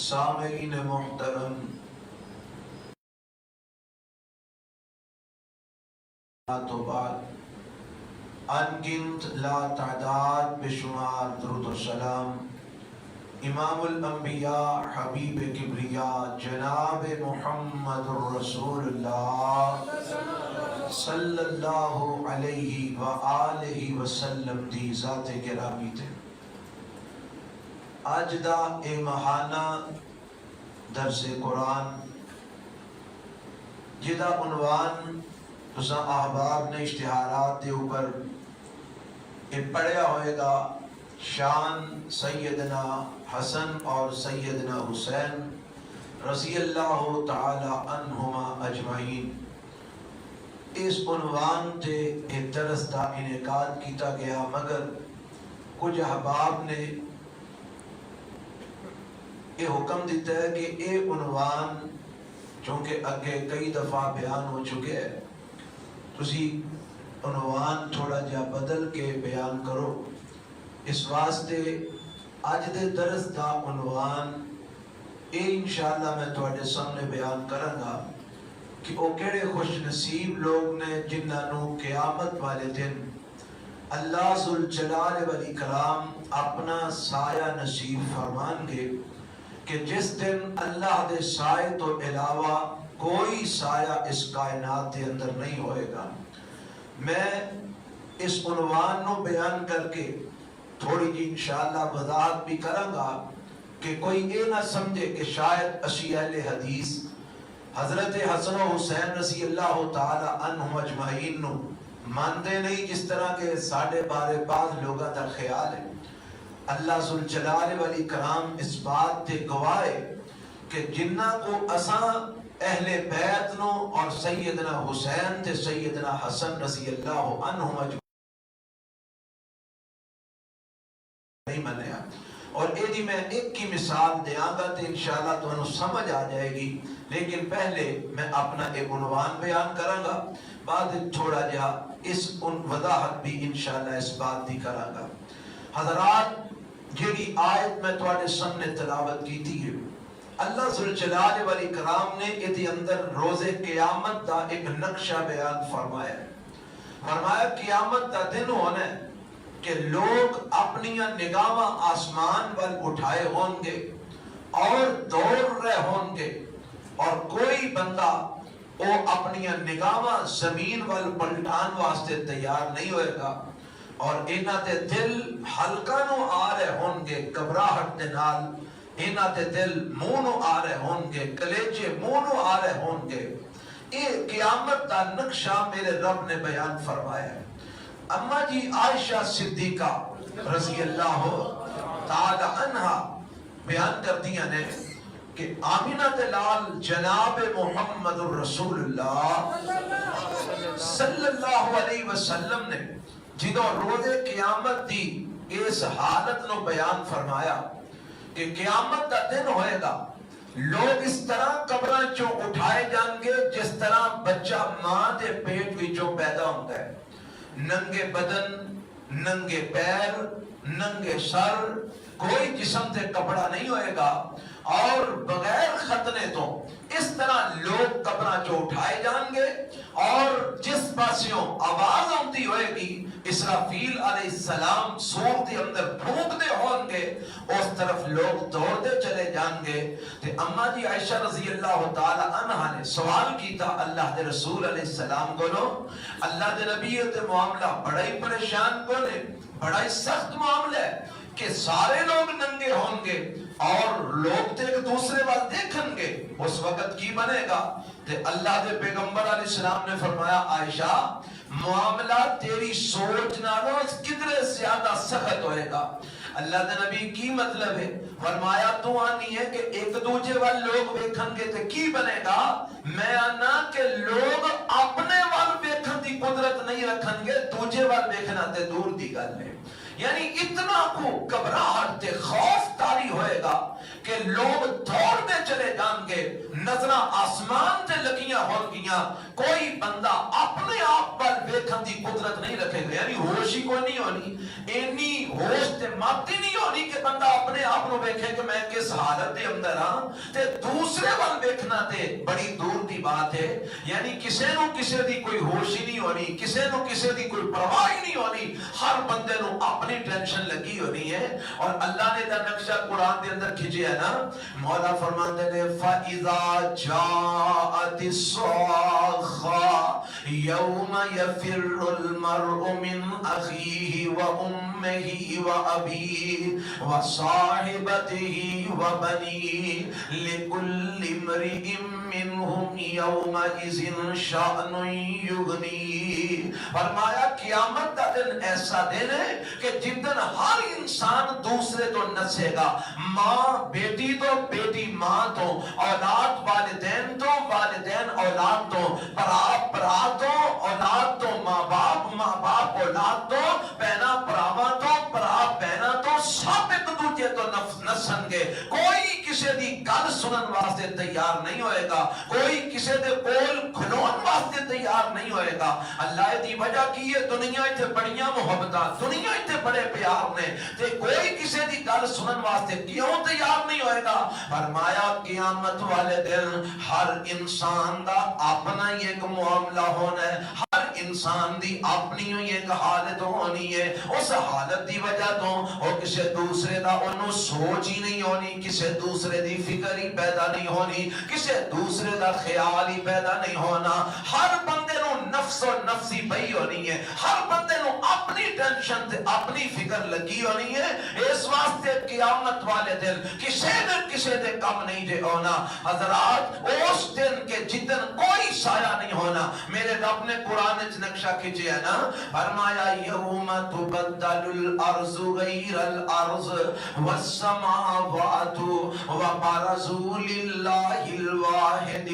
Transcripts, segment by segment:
سامعین محترم، تو بعد انگنت لا تعداد بشمار درود و سلام امام الانبیاء حبیب کبریا جناب محمد الرسول اللہ صلی اللہ علیہ وآلہ وسلم دی ذات گرامی تے آج دا اے ماہانہ درس قرآن جدا عنوان تساں احباب نے اشتہارات دے اوپر پڑھیا ہوئے گا شان سیدنا حسن اور سیدنا حسین رضی اللہ تعالی عنہما اجمعین۔ اس عنوان تے ایک درس دا انعقاد کیتا گیا، مگر کچھ احباب نے یہ حکم دیتا ہے کہ اے عنوان چونکہ اگے کئی دفعہ بیان ہو چکے ہیں، تسی عنوان تھوڑا جا بدل کے بیان کرو۔ اس واسطے آج دے درس دا عنوان اے انشاءاللہ میں تواڈے سامنے بیان کراں گا کہ او کیڑے خوش نصیب لوگ نے جنہاں نو قیامت والے دن اللہ ذوالجلال والاکرام اپنا سایہ نصیب فرمان گے کہ جس دن اللہ دے سائے تو علاوہ کوئی سایہ اس کائنات کے اندر نہیں ہوئے گا۔ میں اس عنوان نو بیان کر کے تھوڑی جی انشاءاللہ وضاحت بھی کروں گا کہ کوئی یہ نہ سمجھے کہ شاید اسی اہل حدیث حضرت حسن و حسین رضی اللہ تعالی عنہم اجمعین نو مانتے نہیں، جس طرح کے ساڑھے بارے بعض لوگوں کا خیال ہے۔ اللہ ذوالجلال والاکرام اس بات تے گواہ ہے کہ جنہ کو اساں اہل بیت نو اور سیدنا حسین تے سیدنا حسن رضی اللہ عنہم اجمعین نہیں منیا، اور ایدی میں ایک کی مثال دیاں گا تو انشاءاللہ تو انہوں سمجھ آ جائے گی، لیکن پہلے میں اپنا ایک عنوان بیان کروں گا، بعد تھوڑا جا اس وضاحت بھی انشاءاللہ اس بات دی کروں گا۔ حضرات، جیڑی آیت میں تواڈے سامنے تلاوت کی تھی ہے، اللہ ذوالجلال والاکرام نے ایدی اندر روز قیامت دا ایک نقشہ بیان فرمایا قیامت دا دن ہونا ہے کہ لوگ اپنی نگاہاں آسمان وال اٹھائے ہوں گے اور دوڑ رہے ہوں گے، اور کوئی بندہ وہ اپنی نگاہاں زمین وال پلٹان واسطے تیار نہیں ہوئے گا، اور انہاں دے دل ہلکا نو آ رہے ہوں گے گھبراہٹ دے نال، انہاں دے دل منہ نو آ رہے ہوں گے، کلیجے منہ نو آ رہے ہوں گے۔ یہ قیامت دا نقشہ میرے رب نے بیان فرمایا ہے۔ اما جی عائشہ صدیقہ رضی اللہ تعالی عنہ بیان کرتی ہیں کہ آمینہ دلال جناب محمد الرسول اللہ صلی اللہ علیہ وسلم نے جدو روز قیامت دی اس حالت نو بیان فرمایا کہ قیامت دا دن ہوئے گا، لوگ اس طرح قبران چوں اٹھائے جان گے جس طرح بچہ ماں دے پیٹ وچوں پیدا ہوتا ہے، ننگے بدن، ننگے پیر، ننگے سر، کوئی جسم تے کپڑا نہیں ہوئے گا، اور بغیر ختنے تو اس طرح لوگ قبران چوں اٹھائے جان گے، اور جس پاسیوں آواز ہوتی ہوئے گی اسرافیل علیہ السلام سور دے اندر پھونک دے ہوں گے، اس طرف لوگ دوڑ دے چلے جان گے۔ تے اما جی عائشہ رضی اللہ تعالی عنہ نے سوال کیتا اللہ دے رسول علیہ السلام کو، اللہ دے نبی تے معاملہ بڑا ہی پریشان کو نے، بڑا ہی سخت معاملہ ہے کہ سارے لوگ ننگے ہوں گے اور لوگ تے ایک دوسرے وال دیکھن گے، اس وقت کی بنے گا؟ تے اللہ دے پیغمبر علیہ السلام نے فرمایا عائشہ معاملہ تیری سوچ نالوں کدرے زیادہ سخت ہوئے گا۔ اللہ دے نبی کی مطلب ہے؟ فرمایا تو آنی ہے کہ ایک دوجے وال لوگ بیکھن گے تے کی بنے گا؟ میں آنا کہ لوگ اپنے وال بیکھن دی قدرت نہیں رکھن گے، دوجے وال بیکھنا تے دور دی گل ہے۔ یعنی اتنا کو گھبراہٹ تے خوف تاری ہوئے گا کہ لوگ دوڑ دے چلے چلے جان گے نظر آسمان تے لگیاں ہون گیاں کوئی بندہ اپنے آپ پر ویکھن دی قدرت نہیں رکھے گا یعنی ہوش ہی کوئی نہیں ہونی اینی ہوش تے ماتی نہیں ہونی کہ بندہ اپنے آپ نو ویکھے کہ میں کس حالت دے اندر ہاں تے دوسرے وال ویکھنا تے بڑی دور دی بات ہے یعنی کسے نو کسے دی کوئی ہوش ہی نہیں ہونی کسے نو کسے دی کوئی پرواہ ہی نہیں ہونی ہر بندے نو اپنی ٹینشن لگی ہونی ہے اور اللہ نے دا نقشہ قرآن دے اندر کھچیا ہے نا مولا فرماتے نے فَإِذَا جَاءَتِ الصَّاخَّةُ يَوْمَ يَفِرُّ الْمَرْءُ مِنْ أَخِيهِ وَأُمِّهِ وَأَبِيهِ وَصَاحِبَتِهِ وَبَنِيهِ لِكُلِّ امْرِئٍ منہم یومئذ شأن یغنیہ فرمایا قیامت کا دن ایسا دن ہے کہ جس دن ہر انسان دوسرے تو نسے گا ماں بیٹی تو بیٹی ماں تو اولاد والدین تو والدین اولاد تو برا برا تو اولاد تو ماں باپ اولاد تو بہنا براوا تو برا بہنا تو سب ایک دوجے تو نسن گے کوئی کسی دی گل سنن واسطے تیار نہیں ہوئے گا کوئی کسی دے کول کھلون واسطے تیار نہیں ہوئے گا اللہ دی وجہ کی ہے دنیا تے بڑیاں محبتاں دنیا تے بڑے پیار نے تے کوئی کسی دی گل سنن واسطے کیوں تیار نہیں ہوئے گا فرمایا قیامت والے دن ہر انسان دا اپنا ہی ایک معاملہ ہونا ہے ہر انسان دی اپنی ہی ایک حالت ہونی ہے اس حالت دی وجہ تو وہ کسی دوسرے دا انہوں سوچ ہی نہیں ہونی کسی دوسرے دی فکر ہی پیدا نہیں ہونی کسی دوسرے دا خیال ہی پیدا نہیں ہونا ہر بندے نو نفس و نفسی پئی ہونی ہے ہر بندے نو اپنی ٹینشن تے اپنی فکر لگی ہونی ہے اس واسطے قیامت والے دن کسی دے کم نہیں دے ہونا حضرات اس دن کے جدن کوئی سایہ نہیں ہونا میرے رب نے قرآن اچ نقشہ کھچے ہے نا فرمایا یوم تبدل الارض غیر الارض والسماوات وبرزوا للہ الواحد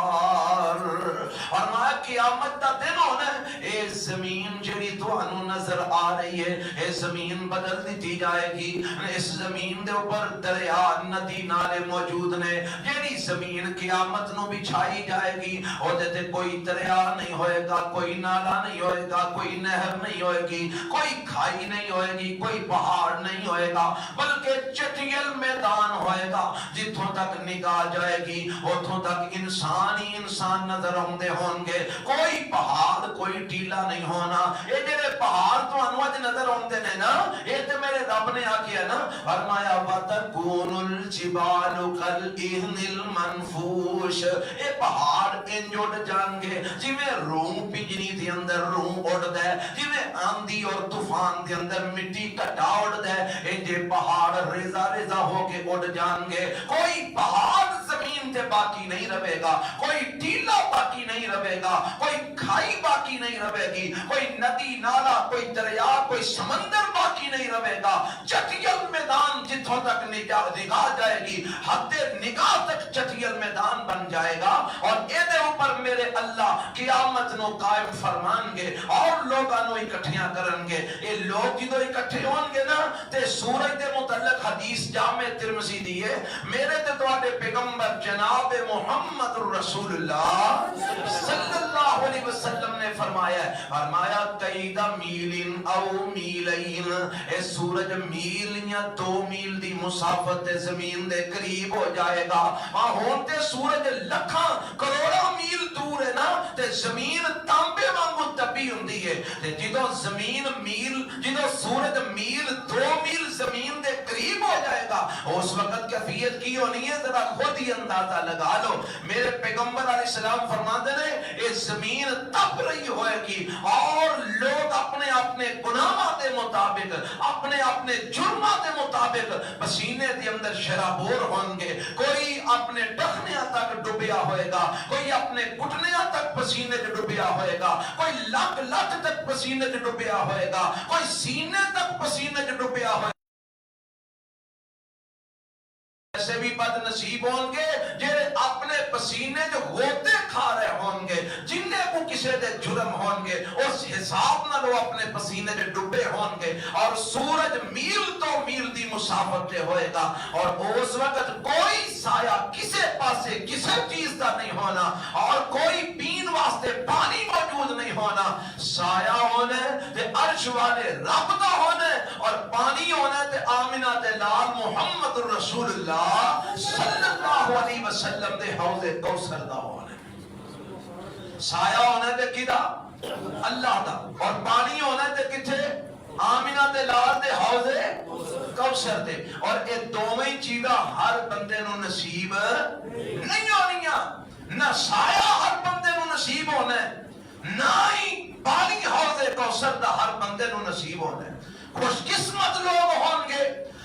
القہار فرمایا قیامت دا دن ہونا ہے اے زمین جڑی تانوں نظر آ رہی ہے اے زمین بدل دیتی جائے گی اس زمین دے اوپر دریا ندی نالے موجود نے جڑی زمین قیامت نو بچھائی جائے گی او دے تے کوئی دریا نہیں ہوئے گا کوئی نالا نہیں ہوئے گا کوئی نہر نہیں ہوئے گی کوئی کھائی نہیں ہوئے گی کوئی پہاڑ نہیں ہوئے گا بلکہ چٹیل میدان ہوئے گا جتھوں تک نگاہ جائے گی اتھوں تک انسان ہی انسان نظر آندے ہون گے کوئی پہاڑ کوئی ٹیلا نہیں ہونا اے جڑے پہاڑ تانوں اج نظر آندے نے نا اے تے میرے رب نے آکھیا نا فرمایا وَتَكُونُ الْجِبَالُ كَالْإِهْنِ الْمَنْفُوشِ اے پہاڑ انج اڑ جان گے جویں روح پنجری دے اندر روح اڑدا ہے جویں آندھی اور طوفان دے اندر مٹی کٹا اڑدا ہے اے جے پہاڑ ریزا ریزا ہو کے اڑ جان گے کوئی پہاڑ زمین تے باقی نہیں رہے گا کوئی ٹیلا باقی نہیں رہے گا کوئی کھائی باقی نہیں رہے گی کوئی ندی نالا کوئی دریا کوئی سمندر باقی نہیں رہے گا چٹیل میدان جتھوں تک نگاہ جائے گی حد نگاہ تک چٹیل میدان بن جائے گا اور اے دے اوپر میرے اللہ قیامت نو قائم فرمان گے اور لوگاں نو اکٹھیاں کرن گے اے لوگ جدو اکٹھے ہون گے نا تے سورج دے متعلق حدیث جامع ترمذی دی ہے میرے تے تواڈے پیغمبر جناب محمد رسول اللہ صلی اللہ علیہ وسلم نے فرمایا قید میل او میلین اے سورج میل یا 2 میل دی مسافت زمین دے قریب ہو جائے گا ہون تے سورج لکھاں کروڑاں میل دور ہے نا تے زمین تانبے وانگو تپی ہوندی ہے تے جدو زمین میل جدو سورج میل 2 میل زمین دے قریب ہو جائے گا اس وقت کیفیت کی ہونی ہے ذرا خود ہی اندازہ لگا لو میرے پیغمبر علیہ السلام فرماتے ہیں اس زمین تپ رہی ہوئے گی اور لوگ اپنے اپنے گناہاں دے مطابق اپنے جرماں دے مطابق پسینے دے اندر شرابور ہوں گے کوئی اپنے ٹخنیاں تک ڈوبیا ہوئے گا کوئی اپنے گھٹنیاں تک پسینے سے ڈوبیا ہوئے گا کوئی لک تک پسینے سے ڈوبیا ہوئے گا کوئی سینے تک پسینے سے ڈوبیا ہوئے گا ایسے بھی بد نصیب ہوں گے جنہیں اپنے پسینے جو ہوتے کھا رہے ہوں گے جنہیں کو کسی کسے دے جرم ہون گے اس حساب نہ لو اپنے پسینے دے ڈبے ہون گے اور سورج میل تو میل دی مسافت تے ہوئے گا اور اس وقت کوئی سایہ کسے پاسے کسے چیز دا نہیں ہونا اور کوئی پین واسطے پانی موجود نہیں ہونا سایہ ہونے تے عرش والے رب دا ہونے اور پانی ہونے تے آمنہ تے لال محمد رسول اللہ صلی اللہ علیہ وسلم دے حوض کوثر دا ہونے سایہ ہونے تے کدا اللہ دا اور پانی ہونے تے کتھے آمنہ دے لال دے حوض کوثر دے اور اے دوویں چیزاں ہر بندے نو نصیب نہیں ہونیاں نہ سایہ ہر بندے نو نصیب ہونا ہے نہ ہی پانی حوض کوثر دا ہر بندے نو نصیب ہونا ہے خوش قسمت لوگ ہوں گے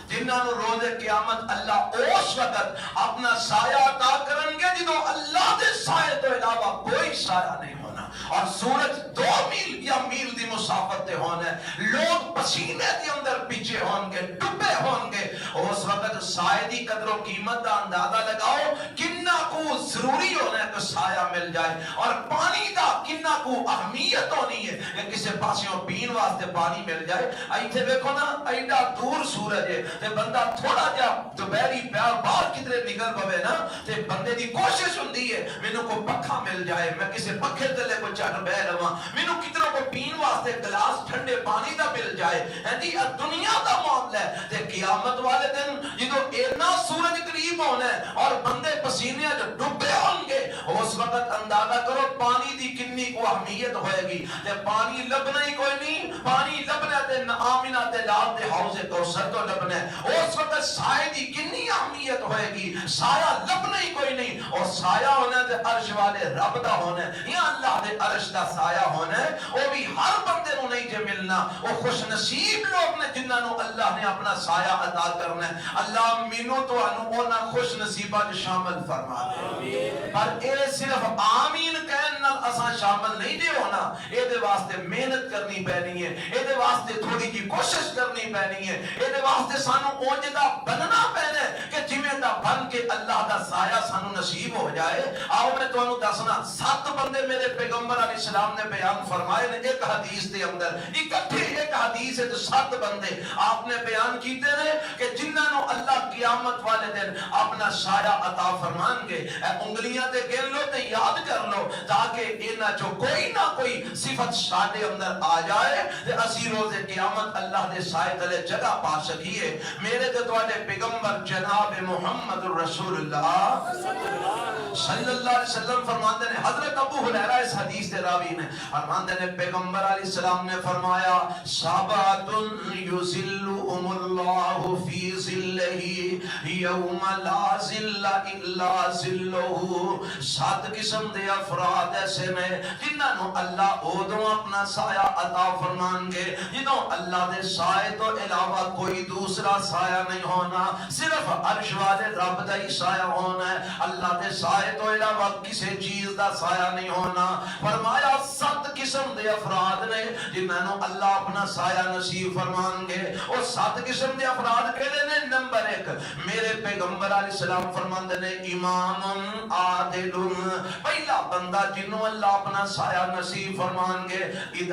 جنہاں نو روز قیامت اللہ اس وقت اپنا سایہ عطا کریں گے جنہوں اللہ دے سائے تو علاوہ کوئی سایہ نہیں ہونا اور سورج 2 میل یا میل دی مسافت تے ہونا ہے لوگ پسینے دے اندر پیچھے ہوں گے ڈبے ہوں گے اس وقت سائے دی قدر و قیمت دا اندازہ لگاؤ کنہ کو ضروری ہونا ہے کہ سایہ مل جائے اور پانی دا کنہ کو اہمیت ہونی ہے کہ کسے پاسیوں پین واسطے پانی مل جائے ایتھے دیکھو نا ایڈا دور سورج ہے تے بندہ تھوڑا جا دوپہری پیار باہر کدھر نکل پوے نا تے بندے دی کوشش ہوندی ہے مینوں کو پکھا مل جائے میں کسے پکھے تلے کو چٹ بہ رہواں مینوں کدھروں کو پین واسطے گلاس ٹھنڈے پانی دا مل جائے ہاں جی دنیا دا معاملہ ہے تے قیامت والے دن جدوں اتنا سورج قریب ہونا ہے اور بندے پسینے جو ڈبے ہوں گے اس وقت اندازہ کرو پانی دی کنی کو اہمیت ہوئے گی تے پانی لبنا ہی کوئی نہیں پانی لبنا تے آمنہ تے لال دے حوض کوثر تو لبنا ہے اس وقت سائے دی کنی اہمیت ہوئے گی سایہ لبنا ہی کوئی نہیں اور سایہ ہونا تے عرش والے رب دا ہونا ہے یا اللہ دے عرش دا سایہ ہونا ہے وہ بھی ہر بندے نو نہیں جے ملنا وہ خوش نصیب لوگ نے جنہاں نو اللہ نے اپنا سایہ عطا کرنا ہے اللہ مینوں تو انو اونا خوش نصیبہ جو شامل فرما دے پر اے صرف آمین کہن نال اساں شامل نہیں دے ہونا اے دے واسطے محنت کرنی پینی ہے اے دے واسطے تھوڑی کی کوشش کرنی پینی ہے اے دے واسطے سانو اونجدہ بننا پینے کہ جویں دا بن کے اللہ دا سایہ سانو نصیب ہو جائے آؤ میں تو انو دسنا 7 بندے میرے پیغمبر علیہ السلام نے بیان فرمائے نے ایک حدیث دے اندر اکٹھے ایک حدیث ہے تو 7 بندے آپ نے بیان کیتے رہے کہ جنہاں نو اللہ قیامت والے دن اپنا سایہ عطا فرمان گے انگلیاں تے گن لو تے یاد کر لو تاکہ انہاں جو کوئی نہ کوئی صفت ساڈے اندر آ جائے تے اسی روز قیامت اللہ دے سائے تلے جگہ پا سکیے میرے تے تواڈے پیغمبر جناب محمد رسول اللہ صلی اللہ علیہ وسلم فرماتے ہیں حضرت ابو ہریرہ اس حدیث دے راوی نے فرماتے ہیں پیغمبر علیہ السلام نے فرمایا سبعۃ یظلهم اللہ فی ظلہ یوم لا ظل الا ظلہ 7 قسم دے افراد ایسے نے جنہاں نو اللہ اودوں اپنا سایہ عطا فرمان گے جدوں اللہ دے سائے تو علاوہ کوئی دوسرا سایہ نہیں ہونا صرف عرش والے رب دا ہی سایہ ہونا ہے اللہ دے سائے تو علاوہ کسی چیز دا سایہ نہیں ہونا فرمایا 7 قسم دے افراد نے جنہاں نو اللہ اپنا سایہ نصیب فرمان گے اور 7 قسم دے افراد کہتے ہیں نمبر 1 میرے پیغمبر علیہ السلام فرماندے نے امام عادل پہلا بندہ جنہوں اللہ اپنا سایہ نصیب فرمان گے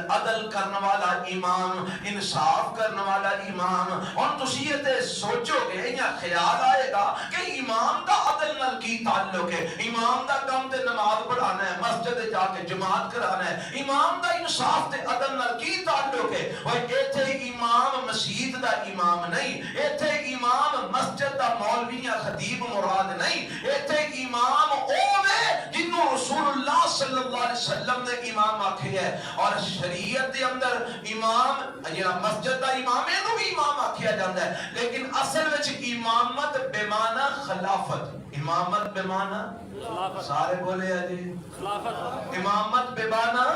عدل کرنے والا امام انصاف کرنے والا امام اور تسی یہ سوچو گے یا خیال آئے گا کہ امام دا عدل نال کی تعلق ہے امام دا کام تے نماز پڑھانا ہے مسجد جا کے جماعت کرانا ہے امام دا انصاف تے عدل نال کی تعلق ہے وہ ایتھے امام مسجد دا امام نہیں ایتھے امام مسجد دا مولوی یا خطیب مراد نہیں ایتھے امام اوے جنہوں رسول اللہ صلی اللہ علیہ وسلم نے امام آکھے ہے اور شریعت دے اندر امام یا مسجد دا امام ہے نو بھی امام آکھیا جاندہ ہے لیکن اصل وچ امامت بے معنی خلافت امامت بے معنی سارے بولے ہیں جی امامت بے معنی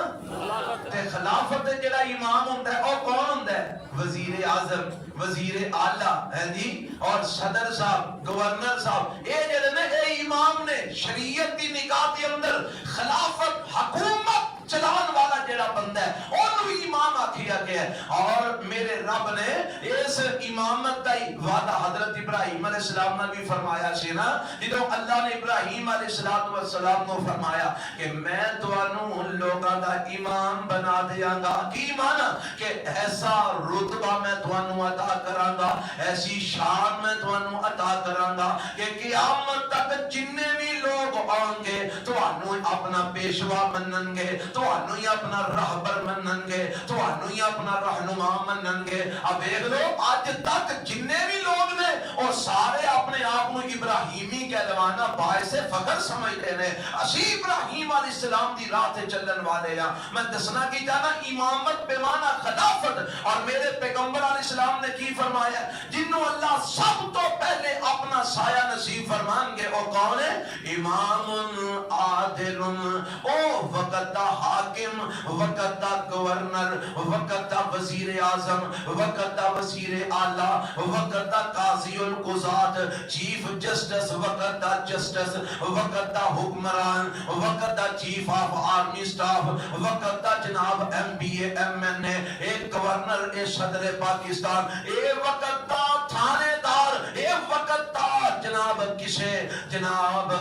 تے خلافت جڑا امام ہوتا ہے اور کون ہوتا ہے وزیر اعظم وزیر اعلیٰ ہے جی اور صدر صاحب گورنر صاحب اے جڑے نے اے امام نے شریعت دی نگاہ دے اندر خلافت حکومت چلان والا جڑا بندہ ہے اونوں امام آکھیا گیا ہے. اور میرے رب نے اس امامت دا وعدہ حضرت ابراہیم علیہ السلام نے بھی فرمایا سی نا, جدوں اللہ نے ابراہیم علیہ السلام کو فرمایا کہ میں تانوں لوگاں دا امام بنا دیاں گا. کی مانا کہ ایسا رتبہ میں تانوں عطا کراں گا, ایسی شان میں تانوں عطا کراں گا کہ قیامت تک جننے بھی لوگ آؤں گے تانوں اپنا پیشوا منن گے, تانوں ہی اپنا راہبر منن گے, تانوں ہی اپنا رہنما منن گے. اب دیکھ لو اج تک جننے بھی لوگ نے اور سارے اپنے آپ کو ابراہیمی کہلوانا باعث فخر سمجھتے ہیں. اسی ابراہیم علیہ السلام دی راہ تے چلن والے ہیں. میں دسنا کی جانا امامت بے معنی خلافت. اور میرے پیغمبر علیہ السلام نے کی فرمایا, جنہوں اللہ سب تو پہلے اپنا سایہ نصیب فرمان گے وہ کون ہے؟ امام عادل, او وقت دا حاکم, وقت دا گورنر, وقت دا وزیر اعظم, وقت دا وزیر اعلیٰ, وقت دا قاضی القضات, چیف جسٹس, وقت دا جسٹس, وقت دا حکمران, وقت دا چیف آف آرمی سٹاف, وقت دا جناب M B A M N A, ایک گورنر, اے صدر پاکستان, اے وقت دا تھانے دار, اے وقت دا جناب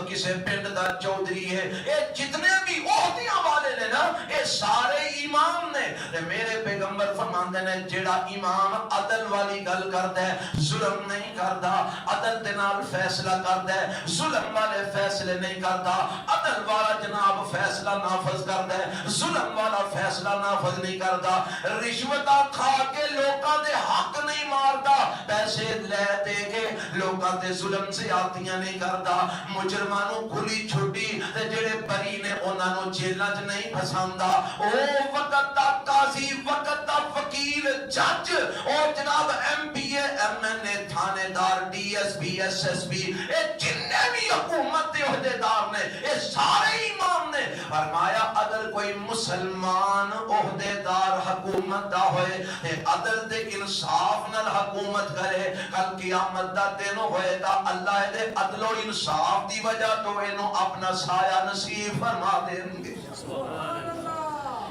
کسے پنڈ دا چودھری ہے. اے جتنے بھی عہدیاں والے نے نا اے سارے امام نے. میرے پیغمبر فرماندے نے جیڑا امام عدل والی گل کردا ہے, ظلم نہیں کردا, عدل دے نال فیصلہ کردا ہے, ظلم والے فیصلے نہیں کردا, عدل والا جناب فیصلہ نافذ کردا ہے, ظلم والا فیصلہ نافذ نہیں کردا, رشوتاں کھا کے لوکاں دے حق نہیں ماردا, پیسے لے دے کے لوکاں دے ظلم سے آتیاں نہیں کردا, مجرماں نوں کھلی چھٹی تے جڑے بری نے انہاں نوں جیلاں وچ نہیں پھساندا. او وقت دا قاضی, وقت دا وکیل, جج, او جناب M P A M N A, تھانے دار, D S P, S S P, اے جننے بھی حکومت دے عہدیدار نے اے سارے امام نے. فرمایا اگر کوئی مسلمان عہدیدار حکومت دا ہوئے تے عدل دے انصاف نال حکومت کرے, کل قیامت دا دن ہوئے تا اللہ دے عدل و انصاف دی وجہ تو اینو اپنا سایہ نصیب فرما دیں گے.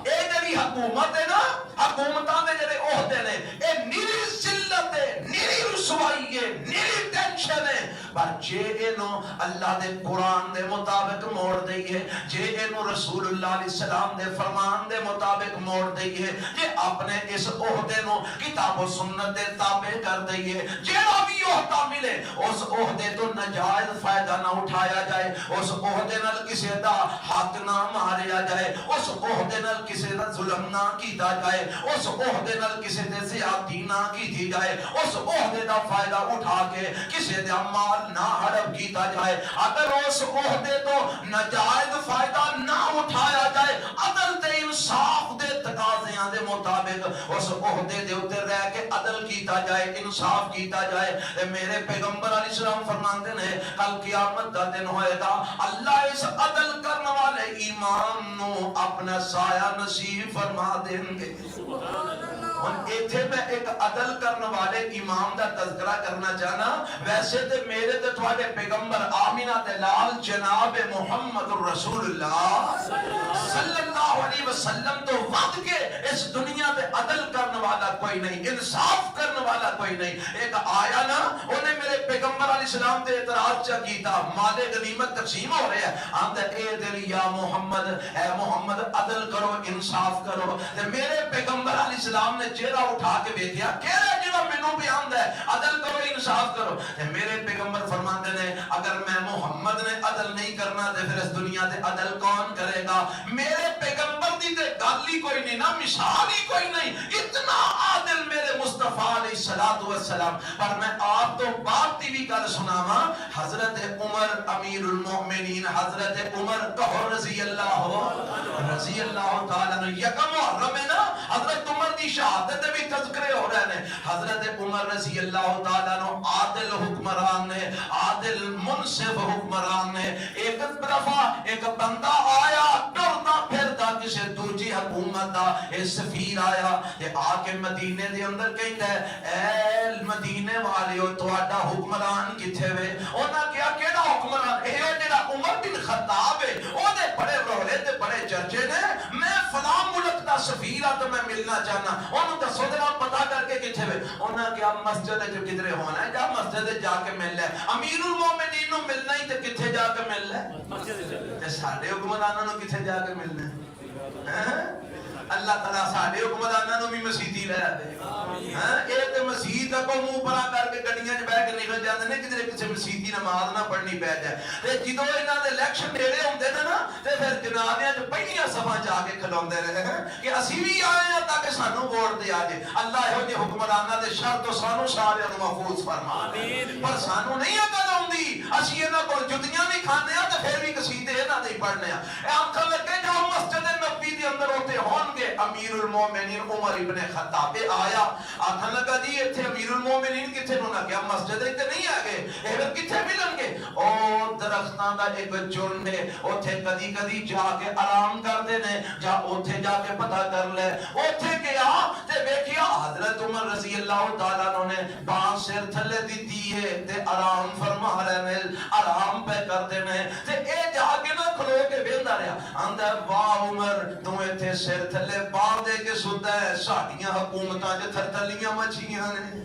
اے جڑی حکومت ہے نا, حکومتاں دے جڑے عہدے نے اے نیری ذلت ہے, نیری رسوائی ہے, نیری ٹینشن ہے. پر جے اینو اللہ دے قرآن دے مطابق موڑ دئیے, جے اینو رسول اللہ علیہ السلام دے فرمان دے مطابق موڑ دئیے, جے اپنے اس عہدے نو کتاب و سنت دے تابع کر دئیے, جیڑا بھی عہدہ ملے اس عہدے تو نجائز فائدہ نہ اٹھایا جائے, اس عہدے نال کسی دا حق نہ ماریا جائے, اس عہدے نال کسی دا ظلم نہ کیتا جائے, اس عہدے نال کسی دے زیادتی نہ کی جائے, اس عہدے دا فائدہ اٹھا کے کسی دا مال نہ ہڑپ کیتا جائے. اگر اس عہدے تو نجائز فائدہ نہ اٹھایا جائے, عدل تے انصاف دے تقاضیاں دے مطابق اس عہدے دے اوتے رہ کے عدل کیتا جائے, انصاف کیتا جائے. میرے پیغمبر علیہ السلام فرماندے نے کل قیامت دا دن ہوئے گا, اللہ اس عدل کرنے والے امام نو اپنا سایہ نصیب فرما دیں گے. ایتھے میں ایک عدل کرنے والے امام دا تذکرہ کرنا چاہنا. ویسے تے میرے تے تھوڑے پیغمبر آمینہ دے لال جناب محمد رسول اللہ صلی اللہ علیہ وسلم تو ود کے اس دنیا دے عدل کرنے والا کوئی نہیں, انصاف کرنے والا کوئی نہیں. ایک آیا نا, انہیں میرے پیغمبر علیہ السلام تے اعتراض چا کیتا, مال غنیمت تقسیم ہو رہے ہیں, آندہ اے دل یا محمد, اے محمد عدل کرو, انصاف کرو. میرے پیغمبر علیہ السلام نے چہرہ اٹھا کے دیکھیا, کہہ رہا جنہوں مینوں بھی آندہ ہے عدل کرو, انصاف کرو. میرے پیغمبر فرماتے نے اگر میں محمد نے عدل نہیں کرنا تے پھر اس دنیا تے عدل کون کرے گا؟ میرے پیغمبر دی تے گل ہی کوئی نہیں نا, مثال ہی کوئی نہیں, اتنا عادل میرے مصطفیٰ علیہ السلام. پر میں آپ تو بات دی بھی گل سناواں, حضرت عمر امیر المؤمنین, حضرت عمر کہو رضی اللہ تعالیٰ عنہ, یکم محرم ہے نا, حضرت عمر دی شہادت بھی تذکرے ہو رہے ہیں. حضرت عمر رضی اللہ تعالیٰ عنہ عادل حکمران نے, عادل منصف حکمران نے. ایک دفعہ ایک بندہ آیا ڈردا پھردا کسی دوجی حکومت دا, اے سفیر آیا تے آ کے مدینے دے اندر کہندا ہے اے مدینے والیو تہاڈا حکمران کتھے وے؟ انہاں کہیا کیڑا حکمران؟ اے جڑا عمر بن خطاب ہے, او دے بڑے رولے تے بڑے چرچے نے. میں سفیر تو میں ملنا چاہنا انہوں دسو جناب پتا کر کے کتنے ہوئے انہوں نے کہا مسجد جو کدھرے ہونا ہے جا مسجد جا کے مل لے امیر المومنین نو ملنا ہی تو کتنے جا کے مل لے ساڑھے حکمرانوں نو کتنے جا کے ملنا ہے اللہ تعالیٰ ساڑھے حکمرانوں نو بھی مسیحی لے آتے ایک مسیحی کو منہ پرا کر کے گڑیاں بہ کے نکل جاتے ہیں کدھر کسی مسیحی نماز نہ پڑھنی پی جائے جدو انہوں نے الیکشن نیڑے ہوندے نا تے پھر جنابیاں جو پہلیاں صفاں جا کے کھلوندے رہے ہیں کہ اسی بھی آئے ہیں تاکہ سانو ووٹ دے آجے اللہ ہو جے حکمراناں دے شر تو سانو سارے محفوظ فرما پر سانو نہیں عقل ہوندی اسی انہاں کول جدیاں بھی کھانے ہاں تے پھر بھی قصیدے انہاں دے پڑھنے ہاں اے آنکھاں لگے جاؤ مسجد نبوی دے اندر ہوتے ہون گے امیر المومنین عمر ابن خطاب آیا آنکھاں لگا جی ایتھے امیر المومنین کتھے نو نہ کیا مسجد تے نہیں آ گئے اے کتھے ملن گے او درختاں دا ایک جھنڈ ہے اوتھے کدی کدی جا کے آرام کردے نے جا اوتھے جا کے پتہ کر لے اوتھے گیا تے ویکھیا حضرت عمر رضی اللہ تعالیٰ عنہ نے بانس سر تھلے دتی ہے تے آرام فرما رہے نے آرام پہ کردے نے تے اے جا کے نہ کھلو کے ویندا رہیا آندا واہ عمر تو ایتھے سر تھلے باہر دے کے سوتا ہے ساڈیاں حکومتاں جو تھرتلیاں مچھیاں نے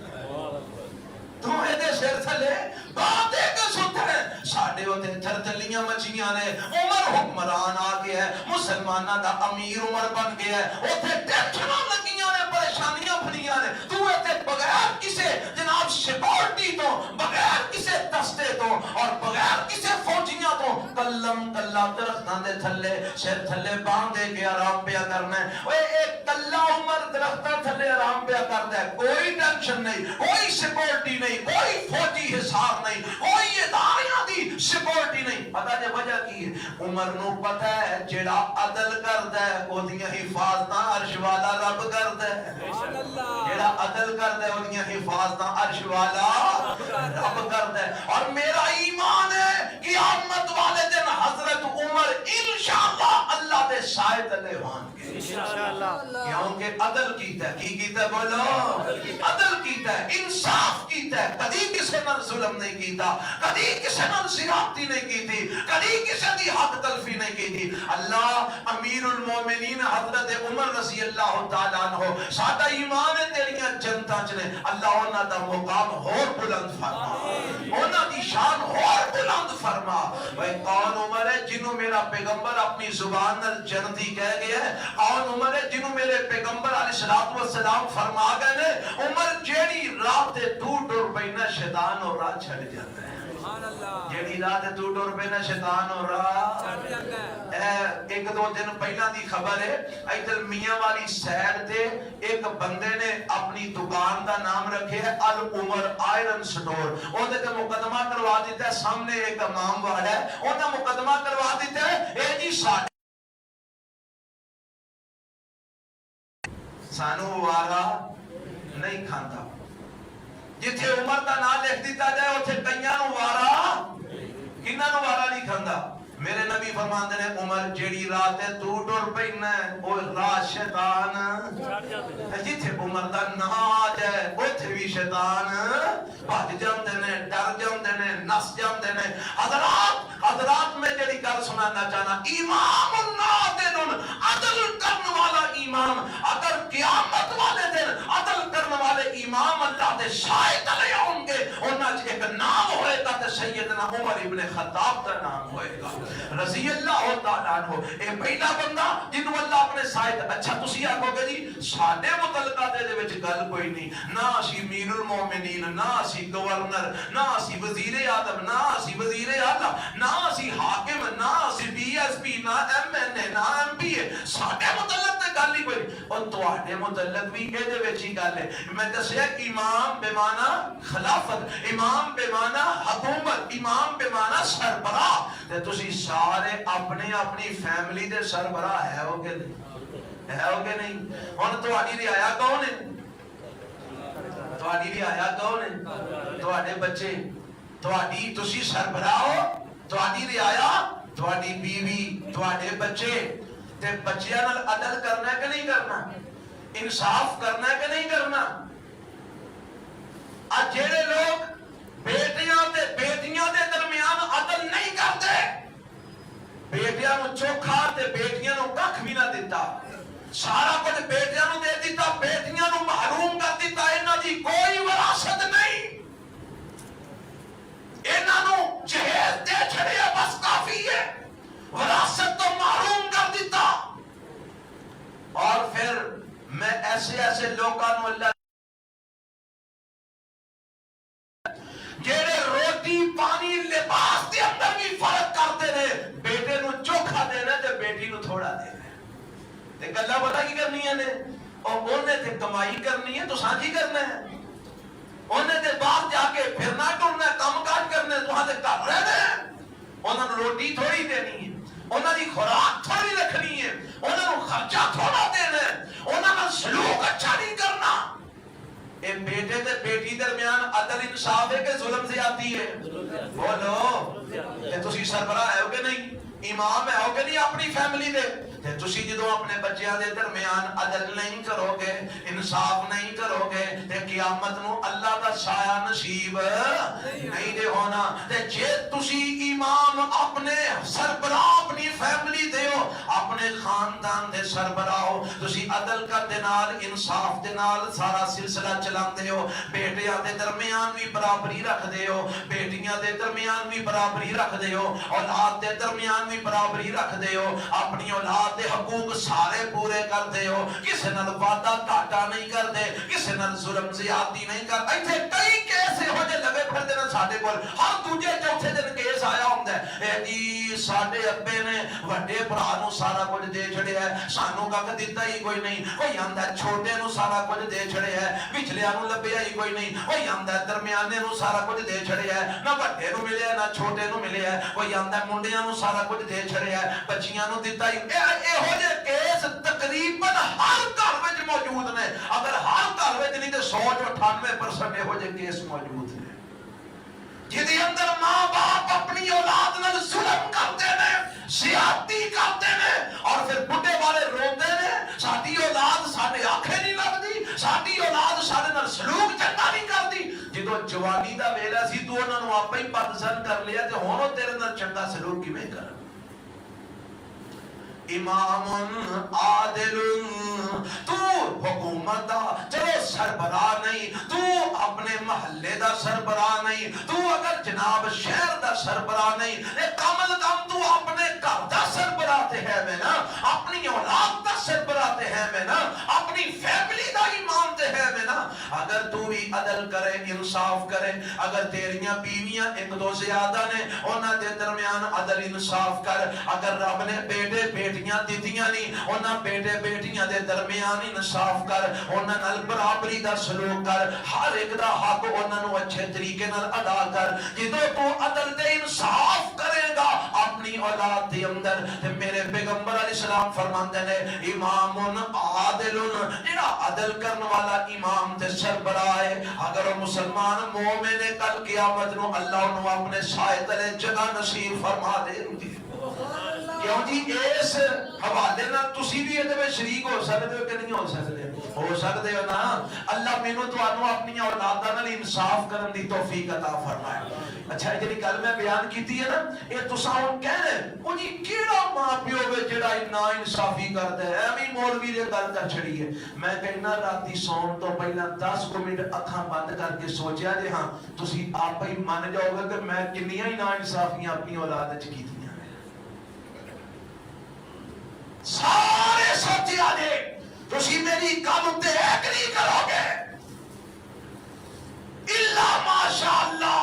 تو ایدے سر تھلے باہر دے کے سوتا ہے ساڑھے ہوتے تھرتلیاں مچھیاں نے عمر حکمران آگے ہے مسلمانہ دا امیر عمر بن گیا ہے اوتے ٹیکشنوں لگیاں نے پریشانیاں بھنیاں نے تو ایتے بغیر کسے جناب سیکورٹی تو بغیر کسے دستے تو اور بغیر کسے فوجیاں تو کلم کلا درختان دے تھلے سر تھلے باندھے کے آرام پیا کرنا ہے ایک کلا عمر درختان تھلے آرام پیا کرتا ہے کوئی ٹینشن نہیں کوئی سیکورٹی نہیں کوئی فوجی حساب نہیں کوئی اداریاں دی سیکورٹی نہیں پتہ جے وجہ کی ہے عمر نو پتہ ہے جیڑا عدل کردا ہے او دیاں حفاظتاں عرش والا رب کردا ہے جیڑا عدل کردا ہے او دیاں حفاظتاں عرش والا رب کردا ہے اور میرا ایمان ہے قیامت والے دن حضرت عمر انشاءاللہ اللہ دے سائے تلے ہون گے انشاءاللہ کیونکہ عدل کیتا ہے کی کیتا ہے بولو عدل کیتا ہے انصاف کیتا ہے کدی کسے نال ظلم نہیں کیتا کدی کسے نال زیادتی نہیں کیتی کدی کسے دی حق تلفی نہیں کیتی اللہ امیر المومنین حضرت عمر رضی اللہ تعالیٰ عنہ سادہ ایمان ہے تیریاں جنتاں چنے اللہ انہاں دا مقام اور بلند فرما انہاں دی شان اور بلند فرما بھائی کون عمر ہے جنہوں میرا پیغمبر اپنی زبان نال جنتی کہہ گیا ہے کون عمر ہے جنہوں میرے پیغمبر علیہ السلام فرما گئے نے عمر جیڑی رات دور ٹر پینا شیطان اور راہ چھڑ جاتا ہے جیڑی رات دور ٹر پینا شیطان اور راہ ایک دو دن پہلا دی خبر ہے ایدل میاں والی سیر تے ایک بندے نے اپنی دکان دا نام رکھے ہے العمر آئرن سٹور وہ دے مقدمہ کروا دیتا ہے سامنے ایک امام والا ہے انہوں مقدمہ کروا دیتا ہے اے جی سانو وارا نہیں کھانتا جتھے عمر دا نام لکھ دیتا جائے اتھے کئیاں نو وارا کنہ نو وارا نہیں کھاندا میرے نبی فرماندے نے عمر جیڑی رات ہے تو ٹر پینا ہے او راہ شیطان جتھے عمر دا نام جائے اتھے بھی شیطان بھج جاندے نے ڈر جاندے نے نس جاندے نے حضرات میں جڑی گل سنانا چاہنا امام النادن عدل کرنے والا امام اگر قیامت والے دن عدل کرنے والے امام اللہ دے سائے تلے ہوں گے انہاں چ ایک نام ہوئے گا تے سیدنا عمر ابن خطاب دا نام ہوئے گا رضی اللہ تعالیٰ عنہ اے پہلا بندہ جنہوں اللہ اپنے سائے اچھا تسی آکھو گے جی ساڈے متعلقہ دے وچ گل کوئی نہیں نہ اسی امیر المومنین نہ اسی گورنر نہ اسی وزیر اعظم نہ اسی وزیر اعلیٰ نہ اسی حاکم نہ اسی بی ایس پی نہ ایم این اے نہ ایم پی اے ساڈے متعلق تے گل ہی کوئی اور تواڈے متعلق بھی اے دے وچ ہی گل ہے میں دسیا امام بے معنی خلافت امام بے معنی حکومت امام بے معنی سربراہ تے تسی سارے اپنے اپنی فیملی دے سربراہ ہے ہو کہ نہیں ہن تواڈی رعایا کون ہے تواڈی رعایا کون ہے تواڈے بچے تواڈی تسی سربراہ ہو تواڈی رعایا تواڈی بیوی تواڈے بچے تے بچیاں نال عدل کرنا ہے کہ نہیں کرنا انصاف کرنا ہے کہ نہیں کرنا اج جڑے لوگ بیٹیاں تے بیٹیاں دے درمیان عدل نہیں کرتے بیٹیاں نو چوکھا تے بیٹیاں نو ککھ بھی نہ دیتا سارا کچھ بیٹیاں نو دے دیتا، بیٹیاں نو محروم کر دیتا، انہاں دی کوئی وراثت نہیں، انہاں نو جہیز دے چھڑیا بس کافی ہے، وراثت تو محروم کر دیتا۔ اور پھر میں ایسے لوگاں نو اللہ جیڑے روٹی پانی لباس دے اندر بھی فرق کرتے رہے، بیٹے نو چوکھا دینا تے بیٹی نو تھوڑا دینا تے گلا پتہ کی کرنی ہے نے، اور انہیں تے کمائی کرنی ہے تو سانجی کرنا ہے، انہیں تے باہر جا کے پھرنا ٹرنا ہے، کام کاج کرنا ہے، تو ہاں تے کر رہنا ہے، انہوں نے روٹی تھوڑی دینی ہے، انہوں نے خوراک تھوڑی رکھنی ہے، انہوں نے خرچہ تھوڑا دینا ہے، انہوں نے سلوک اچھا نہیں کرنا۔ اے بیٹے تے بیٹی درمیان عدل انصاف ہے کہ ظلم زیادتی ہے؟ بولو تے تسی سربراہ ہے ہو کہ نہیں، امام ہے ہو کہ نہیں اپنی فیملی دے، تے تسی جدو اپنے بچیاں دے درمیان عدل نہیں کرو گے، انصاف نہیں کرو گے، تے قیامت نو اللہ دا سایہ نصیب نہیں دے ہونا۔ تے جے تسی امام اپنے سربراہ اپنی فیملی دے ہو، اپنے خاندان دے سربراہ ہو، تسی عدل کا دے نال انصاف دے نال سارا سلسلہ چلاندے ہو، بیٹیاں دے درمیان بھی برابری رکھ دے ہو، بیٹیاں دے درمیان بھی برابری رکھ دے ہو، اولاد دے درمیان بھی برابری رکھ دے ہو، اپنی اولاد دے حقوق سارے پورے کر دے ہو، کسے نال وعدہ گھاٹا نہیں کر دے، کسے نال ظلم زیادتی نہیں کر۔ ایتھے کئی کیس ہو جے لگے پھردے نے ساڈے کول، ہر دوجے چوتھے دن کیس آیا ہوندا ہے، اے جی ساڈے ابے نے وڈے بھرا نو سارا کچھ دے چھڑیا ہے، سانو کک دتا ہی کوئی نہیں، کوئی آندا ہے چھوٹے نو سارا کچھ دے چھڑیا ہے، وچلیاں نو لبیا ہی کوئی نہیں، کوئی آندا ہے درمیانے نو سارا کچھ دے چھڑیا ہے، نہ بڑے نو ملیا ہے نہ چھوٹے نو ملیا ہے، کوئی آندا ہے منڈیاں نو سارا کچھ دے چھڑیا ہے، بچیاں نو دتا ہی۔ اے ہو جے کیس تقریباً ہر گھر وچ موجود نے، اگر ہر گھر وچ نہیں تے 198% اے ہو جے کیس موجود نے، جدی اندر ماں باپ اپنی اولاد نال ظلم کرتے ہیں، زیادتی کرتے ہیں، اور پھر بڈھے والے روندے نے، ساڈی اولاد ساڈے آنکھیں نہیں لگدی، ساڈی اولاد ساڈے نال سلوک چنگا نہیں کرتی۔ جدو جوانی دا ویلا سی تو انہاں نو آپے ہی پسند کر لیا تے ہن او تیرے نال چنگا سلوک کیویں کرن؟ امام عادل، تو حکومت دا چلو سربراہ نہیں، تو اپنے محلے دا سربراہ نہیں، تو اگر جناب شہر دا سربراہ نہیں، کم از کم تو اپنے گھر دا سربراہ تے ہے میں نا، اپنی اولاد دا سربراہ تے ہے میں نا، اپنی فیملی دا امام تے ہے میں نا۔ اگر تو بھی عدل کرے، انصاف کرے، اگر تیریاں بیویاں ایک دو زیادہ نے انہاں دے درمیان عدل انصاف کر، اگر رب نے بیٹے بیٹیاں دیتیاں نہیں انہاں بیٹے بیٹیاں دے درمیان انصاف کر، انہاں نال برابری دا سلوک کر، ہر ایک دا حق انہاں نو اچھے طریقے نال ادا کر۔ جدوں تو عدل تے انصاف کرے گا اپنی اولاد دے اندر، تے میرے پیغمبر علیہ السلام فرماندے نے امام عادل، جڑا عدل کرن والا امام تے سربراہ ہے، اگر وہ مسلمان مومن ہے، کل قیامت نو اللہ انہوں اپنے سائے تلے جگہ نصیب فرما دے دی۔ کیوں جی اس حوالے نہ تسی بھی یہ شریک ہو سکتے ہو کہ نہیں ہو سکتے؟ ہو سکتے ہو نا۔ اللہ مینوں تانوں اپنی اولاداں نال انصاف کرن دی توفیق عطا فرمائے۔ اچھا جڑی گل میں بیان کیتی ہے نا، اے تساں ہن کہنے او جی کیڑا ماں پیو وے جڑا نا انصافی کردا ہے، ایویں مولوی دے گل کر چھڑی ہے۔ میں کہنا راتی سون تو پہلا 10 منٹ اکھاں بند کر کے سوچیا جے ہاں تسی آپ ہی من جاؤ گے کہ میں کنیاں ہی نا انصافیاں اپنی اولاد وچ کیتیاں۔ سارے سوچے آجے تسی میری گل تے ایگری کرو گے، اللہ ماشاءاللہ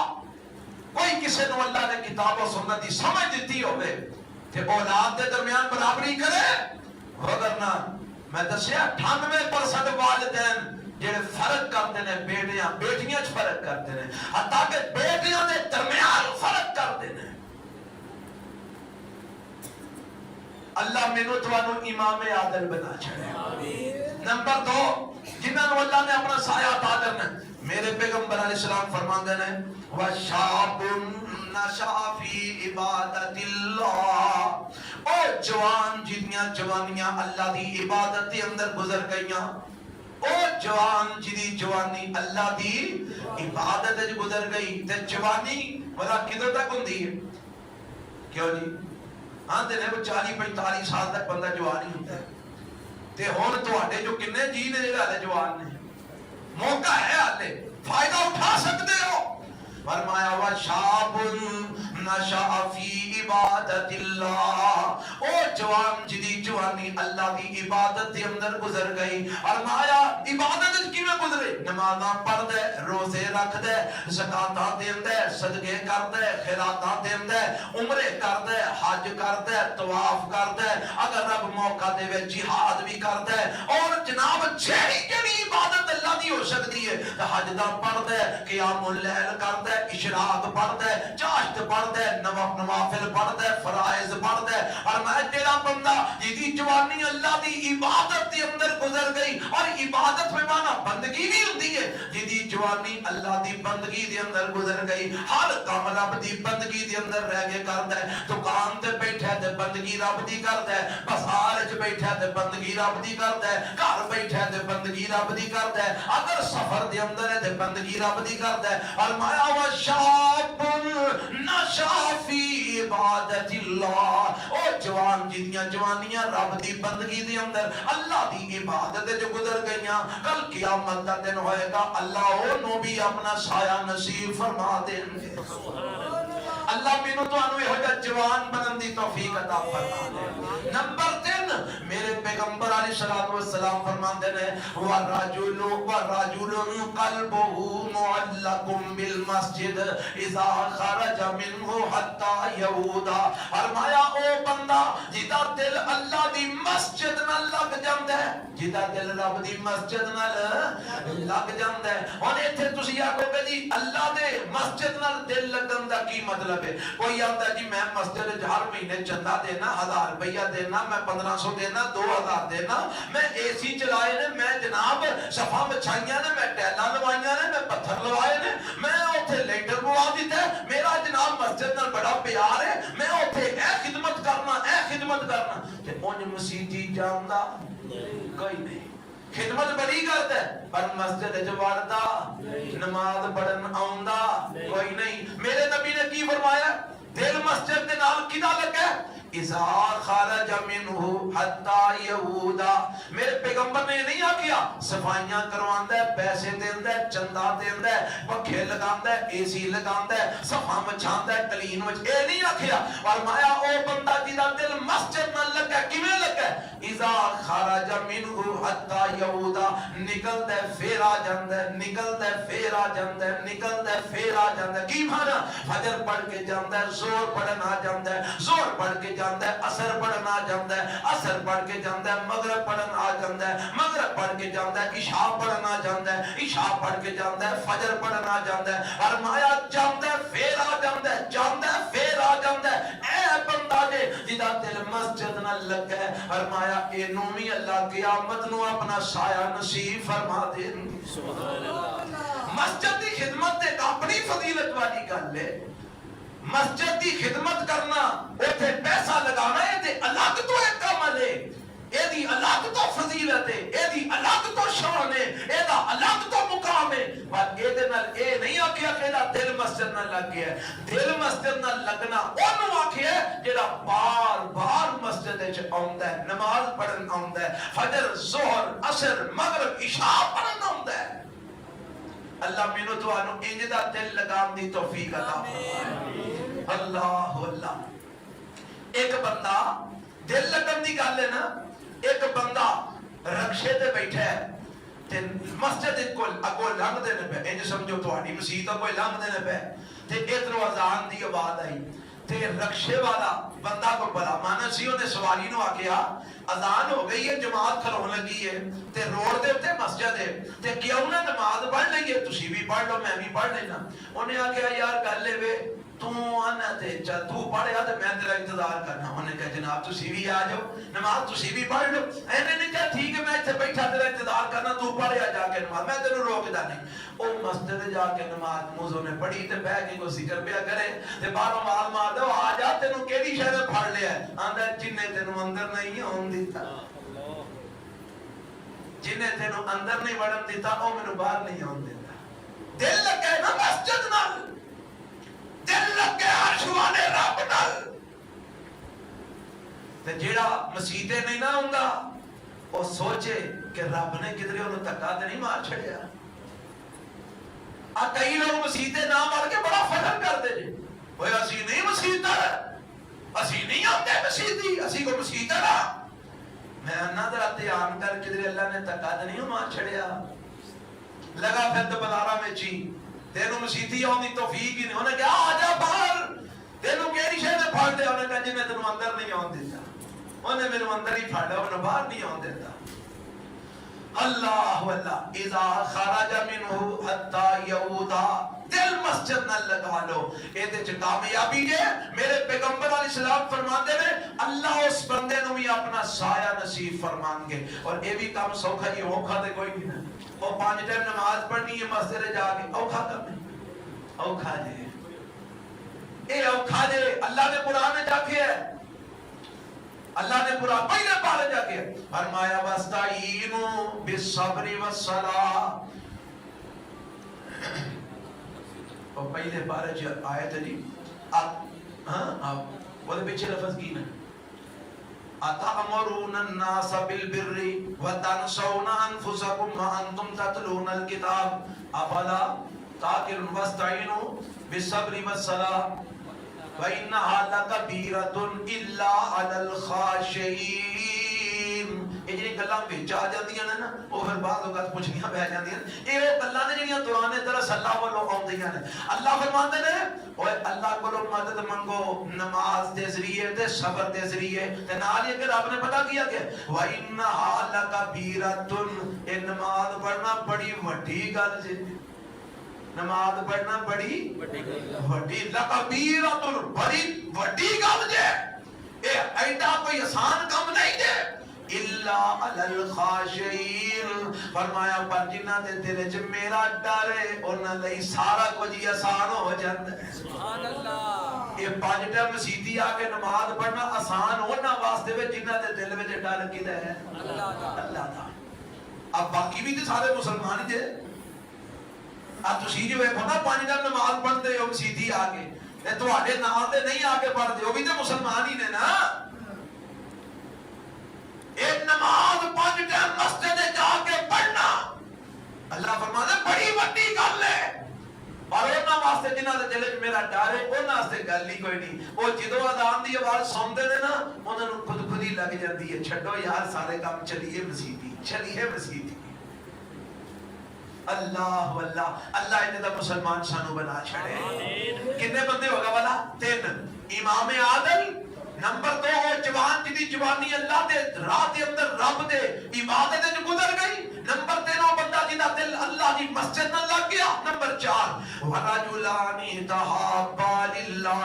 کوئی کسی نو اللہ نے کتاب و سنت دی سمجھ دیتی ہوئے تے اولاد دے درمیان برابری کرے، وگرنہ میں دسیا 98% والدین جڑے فرق کرتے ہیں بیٹیاں بیٹیاں چ فرق کرتے ہیں، حتیٰ کہ بیٹیاں دے درمیان فرق کرتے ہیں۔ اللہ مینوں تانوں امام عادل بنا چھڑے۔ نمبر 2 جنہاں نو اللہ نے اپنا سایہ عطا کرنا، میرے پیغمبر علیہ السلام فرماندے نے وَشَابٌ نَشَأَ فِي عِبَادَةِ اللَّهِ، او جوان جنیاں جوانیاں اللہ دی عبادت دے اندر گزر گئیاں، او جوان جدی جوانی اللہ دی عبادت وچ گزر گئی، تے جوانی بڑا کدوں تک ہوندی ہے؟ کیوں جی آندے نے 40-45 سال تک بندہ جوان ہی ہوتا ہے، تے ہن تواڈے جو کنے جی نے جڑے ہلے جوان نے موقع ہے ہلے فائدہ اٹھا سکتے ہو فرمایا وشاب نشأ فی عبادت اللہ او جوان جدی جوانی اللہ دی عبادت دے اندر گزر گئی فرمایا عبادت کیویں گزرے نمازاں پڑھ دے روزے رکھ دے زکاتاں دیندا ہے صدقے کردا ہے خیراتاں دیندا ہے عمرے کردا ہے حج کردا ہے طواف کردا ہے اگر رب موقع دے وچ جہاد بھی کردا ہے اور جناب جیڑی عبادت اللہ دی ہو سکتی ہے حج دا پڑھدا ہے قیام اللیل کردا ہے اشراق پڑھدا ہے چاشت پڑھدا ہے نوافل پڑھدا ہے فرائض پڑھدا ہے اور میں تیرا بندہ جدی جوانی اللہ دی عبادت دے اندر گزر گئی اور عبادت میں مانا بندگی بھی ہوندی ہے جدی جوانی اللہ دی بندگی دے اندر گزر گئی ہر کام رب دی بندگی دے اندر رہ کے کردا ہے دکان تے بیٹھا تے بندگی رب دی کردا ہے بازار وچ بیٹھا تے بندگی رب دی کردا ہے گھر بیٹھا تے بندگی رب دی کردا ہے اگر سفر دے اندر ہے تے بندگی رب دی کردا ہے فرمایا وشاب نشأ فی عبادت اللہ او جوان جدیاں جوانیاں رب دی بندگی دے اندر اللہ دی عبادت جو گزر گئیاں کل قیامت دا دن ہوئے گا اللہ انہوں بھی اپنا سایہ نصیب فرما دیں گے اللہ مینوں تانوں یہ ہوجا جوان بنن دی توفیق عطا فرما دے نمبر 3 میرے پیغمبر علیہ الصلوۃ والسلام فرماتے ہیں وَرَجُلٌ قَلْبُهُ مُعَلَّقٌ بِالْمَسْجِدِ اِذَا خَرَجَ مِنْهُ حَتَّى يَعُودَ فرمایا او بندہ جدا دل اللہ دی مسجد نال لگ جاندا ہے جدا دل رب دی مسجد نال لگ جاندا ہے ہن ایتھے تسی آکھو کہ جی اللہ دے مسجد نال دل لگن دا کی مطلب ہے کوئی آتا جی میں مسجد ہر مہینے چندہ دینا 1000 روپیہ دینا میں 1500 دینا 2000 دینا میں اے سی چلائے نے میں جناب صفا بچھائیاں نے میں ٹیلاں لوائیاں نے میں پتھر لوائے نے میں اوتھے لیٹر بوا دیتا ہے میرا جناب مسجد نال بڑا پیار ہے میں اوتھے اے خدمت کرنا تے اونج مسیتی جاندا کوئی نہیں خدمت بڑی کرتا ہے پر مسجد جو وڑدا نماز پڑھن آوندا کوئی نہیں میرے نبی نے کی فرمایا دل مسجد دے نال کدا لگا اذا خرج منه حتى يعود میرے پیغمبر نے نہیں آکھیا صفائیاں کرواندا ہے پیسے دیندا ہے چندہ دیندا ہے پنکھے لگاندا ہے اے سی لگاندا ہے صفا مچھاندا ہے کلین وچ اے نہیں آکھیا فرمایا او بندہ جدا دل مسجد نال لگا کیویں لگا اذا خرج منه حتى يعود نکلدا ہے پھر آ جاندا ہے نکلدا ہے پھر آ جاندا ہے نکلدا ہے پھر آ جاندا ہے کی مانا فجر پڑھ کے جاندا ہے زور پڑھن آ جاندا ہے زور پڑھ کے جاندا ہے اثر پڑھن آ جاندا ہے اثر پڑھ کے جاندا ہے مغرب پڑھن آ جاندا ہے مغرب پڑھ کے جاندا ہے عشاء پڑھن آ جاندا ہے عشاء پڑھ کے جاندا ہے فجر پڑھن آ جاندا ہے فرمایا جاندا ہے پھر آ جاندا ہے جاندا ہے پھر آ جاندا ہے اے بندہ جے جدا دل مسجد نہ لگا ہے فرمایا اینوں وی اللہ قیامت نو اپنا سایہ نصیب فرما دے سبحان اللہ مسجد دی خدمت تے اپنی فضیلت والی گل ہے مسجد دی خدمت کرنا اوتھے پیسہ لگانا ہے تے الگ تو ایک عمل ہے اے دی الگ تو فضیلت ہے اے دی الگ تو شان ہے اے دا الگ تو مقام ہے پر اے دے نال اے نہیں آکھیا کہ دا دل مسجد نال لگ گیا دل مسجد نال لگنا اونوں آکھیا جڑا بار بار مسجد وچ آوندا ہے نماز پڑھن آوندا ہے فجر ظہر عصر مغرب عشاء پڑھن آوندا ہے اللہ مینوں تانوں انج دا دل لگان دی توفیق عطا فرمائے اللہ اللہ ایک بندہ دل لگن دی گل ہے نا ایک بندہ رکشے تے بیٹھا ہے تے مسجد کول اگوں لنگ دے نے پے انج سمجھو تہاڈی مسجد کوئی لنگ دے نے پے تے ادھروں اذان دی آواز آئی تے رکشے والا بندہ کو بلا مانا سی اونے سواری نو آکھیا اذان ہو گئی ہے جماعت کھلون لگی ہے تے روڈ دے اوتے مسجد ہے تے کیوں نہ نماز پڑھ لئیے تسی بھی پڑھ لو میں بھی پڑھ لینا اونے آکھیا یار گل اے وے تو آنا تے چل تو پڑھیا تے میں تیرا انتظار کرنا انہوں نے کہا جناب تسی بھی آ جاؤ نماز تسی بھی پڑھ لو اینے نے کہا ٹھیک ہے میں اتنے بیٹھا تیرا انتظار کرنا تو پڑھیا جا کے نماز میں تیرا روکدا نہیں او مسجد جا کے نماز موزوں نے پڑھی تے بہ کے کوئی ذکر پیا کرے تے باہروں مال مار دو آ جا تینوں کیڑی شے نے پھڑ لیا ہے آندا جننے تینوں اندر نہیں آون دتا جننے تینوں اندر نہیں وڑن دتا او مینوں باہر نہیں آون دیتا دل لگا ہے نا مسجد نال دل لگ گیا عرش والے رب نال تے جیڑا مسیتے نہیں نہ ہوندا وہ سوچے کہ رب نے کدھر انہوں دھکا تے نہیں مار چھڑیا. کئی لوگ مسیطے نہ مار کے بڑا فخر کرتے جی وہ اسی نہیں مسیطہ اسی نہیں آتے مسیطی اسی کو مسیطہ رہا. میں انہ در اتیان کر کدھر اللہ نے دھکا تے نہیں مار چھڑیا. لگا پھر تو بلارہ میں چی تینوں مسیطی آنی توفیق ہی نہیں. انہیں کہا آجا باہر تینوں کیری شہر میں پھاڑ دے. انہیں کہا جی میں تینوں اندر نہیں آن دیتا. انہیں میرے اندر ہی پھاڑا انہیں باہر نہیں آن دیتا. اللہ واللہ اذا خرج منہ حتی یعودا دل مسجد نہ لگا لو. ایدے چھ کامیابی ہے. میرے پیغمبر علیہ السلام فرماتے ہیں اللہ اس بندے نو بھی اپنا سایہ نصیب فرمان گے. اور اے بھی کام سوکھا جی اوکھا دے کوئی نہیں. وہ 5 ٹائم نماز پڑھنی ہے مسجد جا کے اوکھا کم ہے اوکھا جے اے اوکھا جے. اللہ نے قرآن میں جا کے ہے اللہ نے پورا پہلے پارے جا کے فرمایا وَاسْتَعِينُوا بِالصَّبْرِ وَالصَّلَاةِ. اور پہلے پارے جو آیت ہے جی وہ دے پیچھے لفظ کی نا أَتَأْمُرُونَ النَّاسَ بِالْبِرِّ وَتَنْسَوْنَ أَنفُسَكُمْ وَأَنْتُمْ تَتْلُونَ الْكِتَابَ أَفَلَا تَعْقِلُونَ وَاسْتَعِينُوا بِالصَّبْرِ وَالصَّلَاةِ وَإِنَّهَا لَكَبِيرَةٌ إِلَّا عَلَى الْخَاشِعِينَ. یہ جنہیں گلاں بھیچ آ جاندیاں نے نا وہ پھر بعض اوقات پوچھنیاں بہ جاندیاں. یہ وہ گلاں نے جنہیں دعانے طرح اللہ والوں آؤندیاں نے. اللہ فرماندے نے اوے اللہ کو مدد منگو نماز دے ذریعے تے صبر دے ذریعے تے نال یہ کہ رب نے پتہ کیا کہ وَإِنَّهَا لَكَبِيرَةٌ. یہ نماز پڑھنا بڑی وڈی گل ہے. نماز پڑھنا بڑی وڈی لکبیرۃ بڑی وڈی گل جے. اے ایڈا کوئی آسان کام نہیں جے. الا علی الخاشعین. فرمایا پر جنہاں دے دل وچ میرا ڈر ہے انہاں لئی سارا کچھ آسان ہو جاندا ہے. سبحان اللہ. یہ 5 ٹائم مسیتی آ کے نماز پڑھنا آسان ہونا واسطے وچ جنہاں دے دل وچ ڈر کیدا ہے اللہ دا. اب باقی بھی تے سارے مسلمان ہی جے. اب تسی جو ہے نا 5 ٹائم نماز پڑھتے ہو مسیتی آ کے تے تواڈے نال تے نہیں آ کے پڑھتے ہو بھی تے مسلمان ہی نے نا. ایک نماز 5 ٹائم مسجد جا کے پڑھنا اللہ فرماتا ہے بڑی وڈی گل ہے. اور انہاں واسطے جنہاں دے دل وچ میرا ڈر ہے انہاں واسطے گل ہی کوئی نہیں. وہ جدوں اذان دی آواز سنتے نے نا انہاں نوں خود ہی لگ جاندی ہے چھڈو یار سارے کام چلیے مسیتی چلیے مسیتی. اللہ واللہ اللہ انہیں دا مسلمان سانو بنا چھڑے. کتنے بندے ہوگا والا 3. امام عادل. نمبر 2 وہ جوان جدی جوانی اللہ دے راہ دے اندر رب دے عبادت وچ گزر گئی. نمبر 3 وہ بندہ جدا دل اللہ دی مسجد نہ لگ گیا. نمبر 4 ورجلان تحابا للہ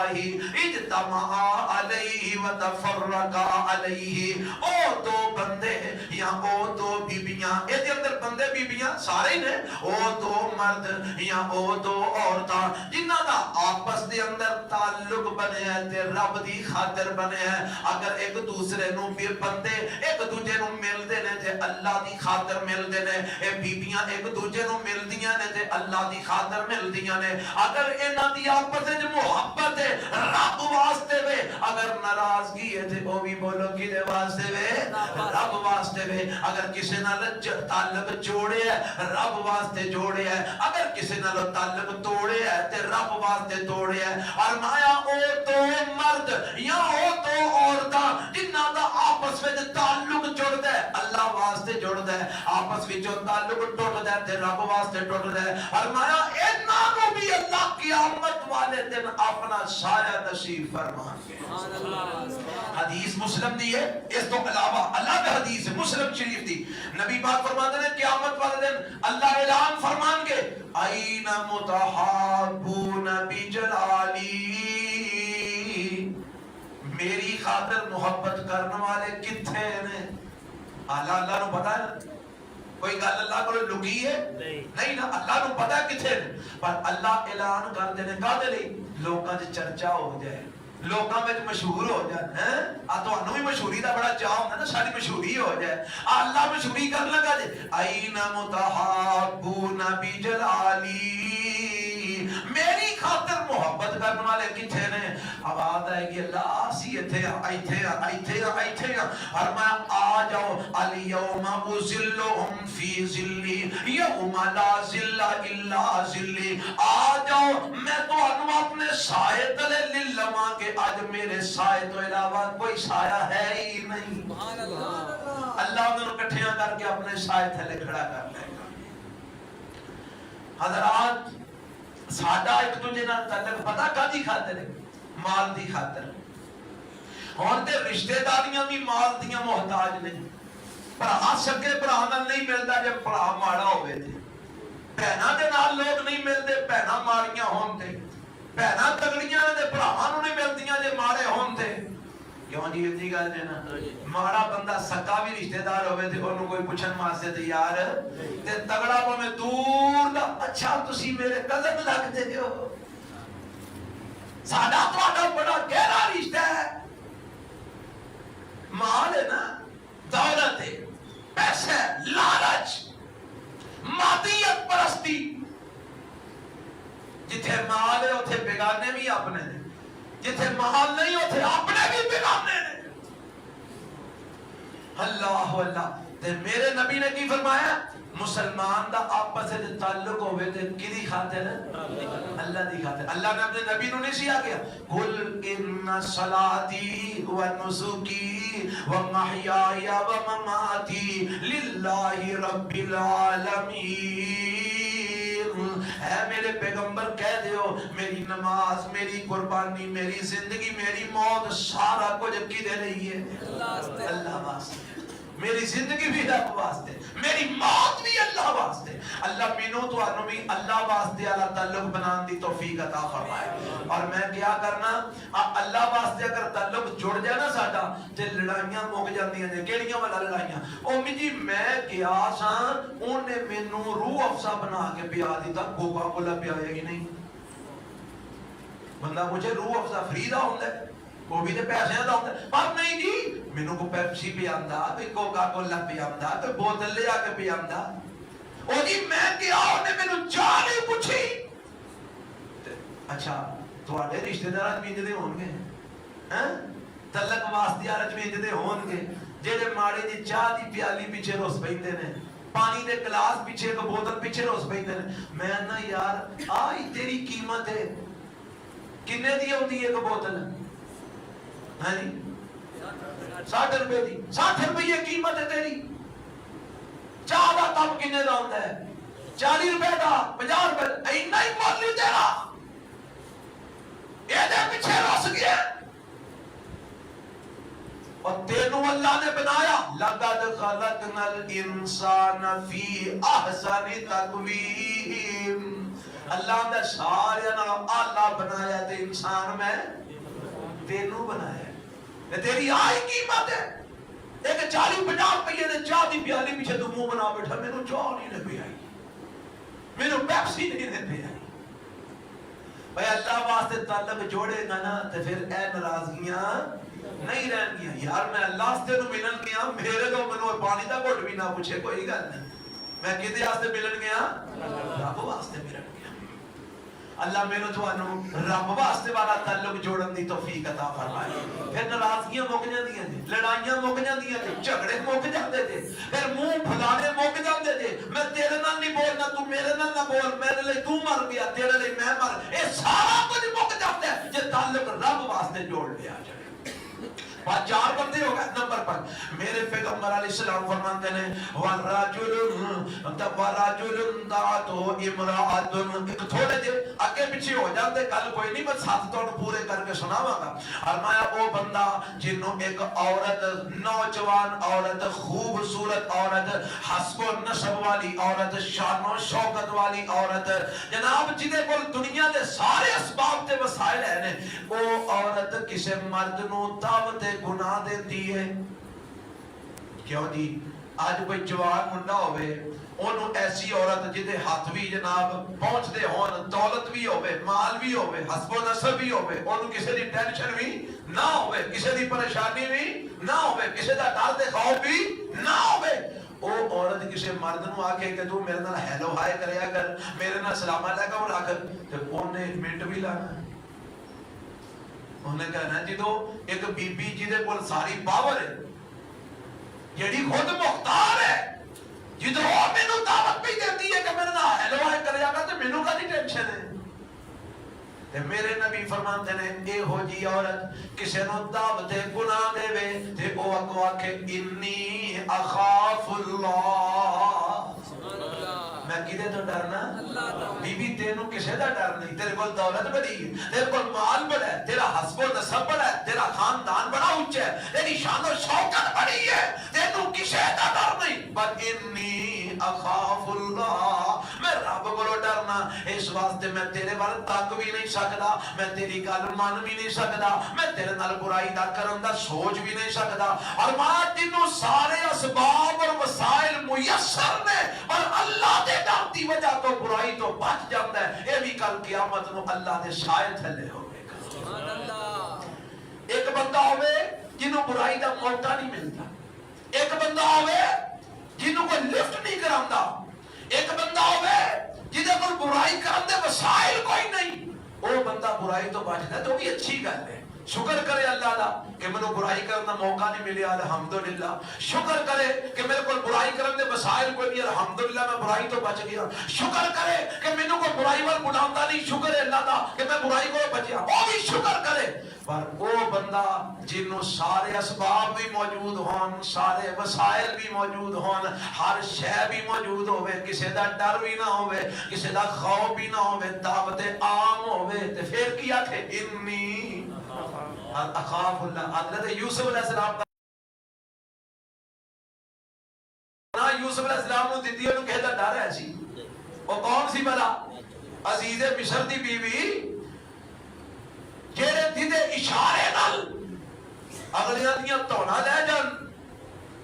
اجتمعا علیہ وتفرقا علیہ. او 2 بندے یا او 2 بیبیاں اے دے اندر بندے بیبیاں سارے نے او 2 مرد یا او 2 عورتاں جنہاں دا آپس دے اندر تعلق بنے ہے تے رب دی خاطر بنے ہے. اگر ایک دوسرے نو بندے ایک دوجے نو ملدے نے تے اللہ دی خاطر ملدے نے. اے بیبیاں ایک دوجے نو ملدیاں نے تے اللہ دی خاطر ملدیاں نے. اگر انہاں دی آپس وچ محبت ہے رب واسطے وے. اگر ناراضگی ہے تے او بھی بولو کدے واسطے وے رب واسطے وے. اگر کسے نال تعلق جوڑے ہے رب واسطے جوڑے ہے. اگر کسے نال تعلق توڑے ہے تے رب واسطے توڑے ہے. اور مایا او 2 مرد یا او 2 عورتاں جنہاں دا آپس وچ تعلق جڑدا ہے اللہ واسطے جڑدا ہے. آپس وچ تعلق ٹوٹدا ہے تے رب واسطے ٹوٹدا ہے. فرمایا انہاں نوں بھی اللہ قیامت والے دن اپنا سایہ نصیب فرما گے. سبحان اللہ. حدیث مسلم دی ہے. اس تو علاوہ اللہ کی حدیث مسلم شریف دی نبی پاک فرماتے ہیں قیامت والے دن اللہ اعلان فرمان گے این متحابون بجلالی. میری خاطر محبت کرنے والے کتھے نے. اللہ نو پتا ہے کوئی گل اللہ کو لکی ہے نہیں نا. اللہ نو پتا کتھے نے پر اللہ اعلان کر دینے کہتے لئی لوکاں چ چرچا ہو جائے لوکاں وچ مشہور ہو جائے. تانوں بھی مشہوری دا بڑا چاہ ہوندا نا ساری مشہوری ہو جائے. اللہ مشہوری کر لگا جے این متحابون بجلالی. میری خاطر محبت کر کرنے والے کتنے نے؟ آواز آئے گی اللہ اسی ایتھے اور میں آ جاؤ الیوم اذلہم فی ذلی یوم لا ذل الا ذلی، آ جاؤ میں تو انو اپنے سائے تلے للما کہ آج میرے سائے تو علاوہ کوئی سایہ ہے ہی نہیں۔ اللہ انہوں کٹھیاں کر کے اپنے سائے تھلے کھڑا کر لے گا۔ حضرات ساڈا ایک دوجے نال تعلق پتہ کدی خاطر ہے؟ مال دی خاطر۔ اور تے رشتہ داریاں بھی مال دیاں محتاج نہیں، بھرا سکے بھرا نال نہیں ملدا جے بھرا ماڑا ہوے تے، بہناں دے نال لوگ نہیں ملدے بہناں ماڑیاں ہون تے، بہناں تگڑیاں دے بھراواں نوں نہیں ملدیاں جے ماڑے ہون تے۔ کیوں جی ایسی گل ہے نا؟ ماڑا بندہ سکا بھی رشتہ دار ہوئے تے انہوں کوئی پوچھن واسطے تیار تے تگڑا پاویں دور دا اچھا تسی میرے کزن لگدے ہو۔ ساڈا تہاڈا بڑا گہرا رشتہ ہے۔ مال ہے نا، دولت ہے، پیسے، لالچ، مادیت پرستی، جتھے مال ہے اتھے بیگانے بھی اپنے نے، جتھے مال نہیں اتھے اپنے بھی بیگانے نے۔ اللہ اللہ تے میرے نبی نے کی فرمایا؟ مسلمان دا آپس سے تعلق ہوئے تے کدی خاطر؟ اللہ دی خاطر۔ اللہ نے اپنے نبی نو نہیں سیا گیا قل ان صلاتی و نسکی و محیای و مماتی للہ رب العالمین۔ اے میرے پیغمبر کہہ دیو میری نماز، میری قربانی، میری زندگی، میری موت سارا کچھ کدے نہیں ہے؟ اللہ واسطے۔ میری زندگی بھی رب واسطے، میری موت بھی اللہ واسطے۔ اللہ مینوں تو انو بھی اللہ واسطے اللہ تعلق بنان دی توفیق عطا فرمائے۔ اور میں کیا کرنا اللہ واسطے اگر تعلق جڑ جائے نا ساڈا تے لڑائیاں مک جاندیاں نے۔ کیڑیاں والا لڑائیاں؟ او می جی میں گیا ساں اونے مینوں روح افزا بنا کے پیا دیتا، کوکا کولا پیائے گی نہیں؟ بندہ مجھے روح افزا فری دا ہوندا ہے، وہ بھی تے پیسے دا ہوندا ہے، پر نہیں جی مینوں کو پیپسی پیاندا، کوئی کوکا کولا پیاندا، کوئی بوتل لے آ کے پیاندا۔ او جی میں گیا اونے مینوں چاہ نہیں پوچھی۔ اچھا تواڈے رشتہ دار بھی انج دے ہون گے ہیں؟ تعلق واسطے وچ بھی انج دے ہون گے جڑے ماڑی جی چاہ دی پیالی پیچھے روس پیندے نے، پانی دے گلاس پیچھے ایک بوتل پیچھے روس پیندے نے۔ میں نا یار آئی تیری قیمت ہے کنے دی ہوندی ہے ایک بوتل؟ ہاں جی 60 روپے دی، 60 روپے قیمت ہے تیری۔ چاہ دا کپ کنے دا ہوندا ہے؟ 40 روپے دا، 50 روپے، اینا ہی مول نہیں تیرا، اے دے پیچھے رس گیا۔ اور تینوں اللہ نے بنایا لَقَدْ خَلَقْنَا الْإِنسَانَ فِي أَحْسَنِ تَقْوِيمٍ۔ اللہ نے سارے اللہ بنایا تے انسان میں تینوں بنایا ہے، تیری آئی قیمت ہے۔ ایک 40-50 روپے نے چاہ دی پیالی پیچھے تو منہ بنا بیٹھا، میں نے چاہ نہیں لے پی آئی، میں نے پیپسی نہیں لے پی آئی۔ بھائی اللہ واسطے تعلق جوڑے گا نا تو پھر اے ناراضگیاں نہیں رہن گیا۔ یار میں اللہ سے نو ملن گیا، میرے تو منو پانی دا گھٹ بھی نہ پوچھے کوئی گل نہیں، میں کدے واسطے ملن گیا؟ رب واسطے ملن گیا۔ اللہ میرے تو رب واسطے والا تعلق جوڑن دی توفیق عطا فرمائے۔ پھر ناراضگیاں مک جاندیاں جی، لڑائیاں مک جاندیاں جی، جھگڑے مک جاندے جی، پھر منہ پھلانے مک جاندے جی۔ میں تیرے نال نہیں بولنا، تو میرے نال نہ بول، میرے لئے تو مر گیا، تیرے لئے میں مر، اے سارا کچھ مک جاتا ہے جے تعلق رب واسطے جوڑ لیا جائے۔ بات 4 بندے ہو گئے۔ نمبر پر میرے پیغمبر علیہ السلام فرماتے ہیں وَرَجُلٌ دَعَتْهُ امْرَأَةٌ۔ ایک تھوڑے جے آگے پیچھے ہو جاتے، کل کوئی نہیں، میں ساتھ تو پورے کر کے سناواں گا۔ فرمایا وہ بندہ جنہوں ایک عورت، نوجوان عورت، خوبصورت عورت، حسب و نسب والی عورت، شان و شوکت والی عورت، جناب جنہیں کو دنیا دے سارے اسباب تے وسائل ہیں، وہ عورت کسے مرد نو دعوت گناہ دیتی ہے۔ کیوں جی آج کوئی جوان منڈا ہوئے انہوں ایسی عورت جدے ہاتھ بھی جناب پہنچ دے ہون، دولت بھی ہوئے، مال بھی ہوئے، حسب و نسب بھی ہوئے، انہوں کسی دی ٹینشن بھی نہ ہوئے، کسی دی پریشانی بھی نہ ہوئے، کسی دا ڈر دے خوف بھی نہ ہوئے، وہ عورت کسی مرد نو آکے کہ تو میرے نال ہیلو ہائے کریا کر، میرے نال سلام علیکم رکھ، تو انہیں منٹ بھی لانا انہیں کہنا جدو ایک بی بی جدے کول ساری پاور ہے جیڑی خود مختار ہے جدو وہ مینوں دعوت بھی دیتی ہے کہ میرے نال ہیلو آئے کرے آگا تو مینوں کا نہیں ٹینشن ہے تے میرے نبی فرماندے نے اے ہو جی عورت کسے نو دعوت گناہ دے وے تے او اگوں آکھے انی اخاف اللہ میں کدے تو ڈرنا بی بی تینوں کسے دا ڈر نہیں تیرے کول دولت بڑی ہے تیرے کول مال بڑا ہے تیرا حسب و نسب بڑا ہے تیرا خاندان بڑا اونچا ہے تیری شان و شوکت بڑی ہے تینوں کسے دا ڈر نہیں بل انی اخاف اللہ میں رب کو ڈرنا اس واسطے میں تیرے وال تک بھی نہیں سکدا میں تیری گل مان بھی نہیں سکدا میں تیرے نال برائی دا کرن دا سوچ بھی نہیں سکدا اور ماں تینوں سارے اسباب اور وسائل میسر نے اور اللہ دے ڈر دی وجہ تو برائی تو بچ جاندا ہے اے بھی کل قیامت نو اللہ دے سائے تھلے ہوے گا سبحان اللہ ایک بندہ ہوے جنوں برائی دا موقع نہیں ملتا ایک بندہ ہوے جنوں کوئی لفٹ نہیں کراندا ایک بندہ ہوے جدے کول برائی کرن دے وسائل کوئی نہیں وہ بندہ برائی تو بچدا ہے تو بھی اچھی گل ہے شکر کرے اللہ دا کہ میں نے برائی کرنے کا موقع نہیں ملیا الحمدللہ شکر کرے کہ میرے کو برائی کرنے دے وسائل کوئی نہیں الحمدللہ میں برائی تو بچ گیا شکر کرے کہ میں نے کوئی برائی وال بلاوندا نہیں شکر ہے اللہ دا کہ میں برائی کو بچیا وہ بھی شکر کرے پر وہ بندہ جنوں سارے اسباب بھی موجود ہون سارے وسائل بھی موجود ہون ہر شے بھی موجود ہوے کسے دا ڈر بھی نہ ہوے کسے دا خوف بھی نہ ہوے دعوت عام ہوے تے پھر کی آکھے انی اخاف اللہ حضرت یوسف علیہ السلام نا یوسف علیہ السلام نو دتی نو کہدا ڈر ہے سی او کون سی بلا عزیز مصر دی بیوی جڑے دیدے اشارے نال اگلیاں دیاں تونا لے جان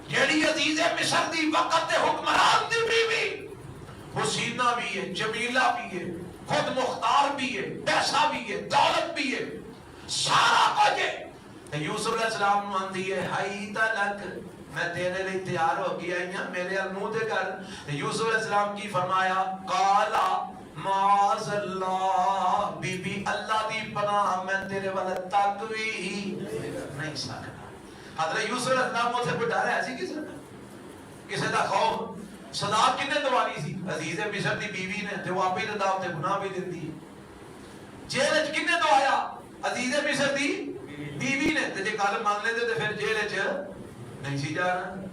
جیڑی عزیز مصر دی وقت دے حکمران دی بیوی حسینہ بھی ہے جمیلہ بھی ہے خود مختار بھی ہے پیسہ بھی ہے دولت بھی ہے سارا کچھ ہے یوسف علیہ السلام نو آندی ہے ہائی تلک میں تیرے لئے تیار ہو گیا ہوں میرے منہ دے کر یوسف علیہ السلام کی فرمایا قالا معاذ اللہ بی بی اللہ دی پناہ میں تیرے والا تک بھی نہیں سکتا حضرت یوسف علیہ السلام سے کوئی ڈر ہے ایسی کسی دا خوف صدا کنے دواری سی عزیز مصر دی بیوی نے تے وہ آپ ہی دعوت گناہ بھی دن دی جیل وچ کنے تو آیا عزیز مصر دی بیوی نے تے جے گل مان لے تے پھر جیل وچ نہیں سی جانا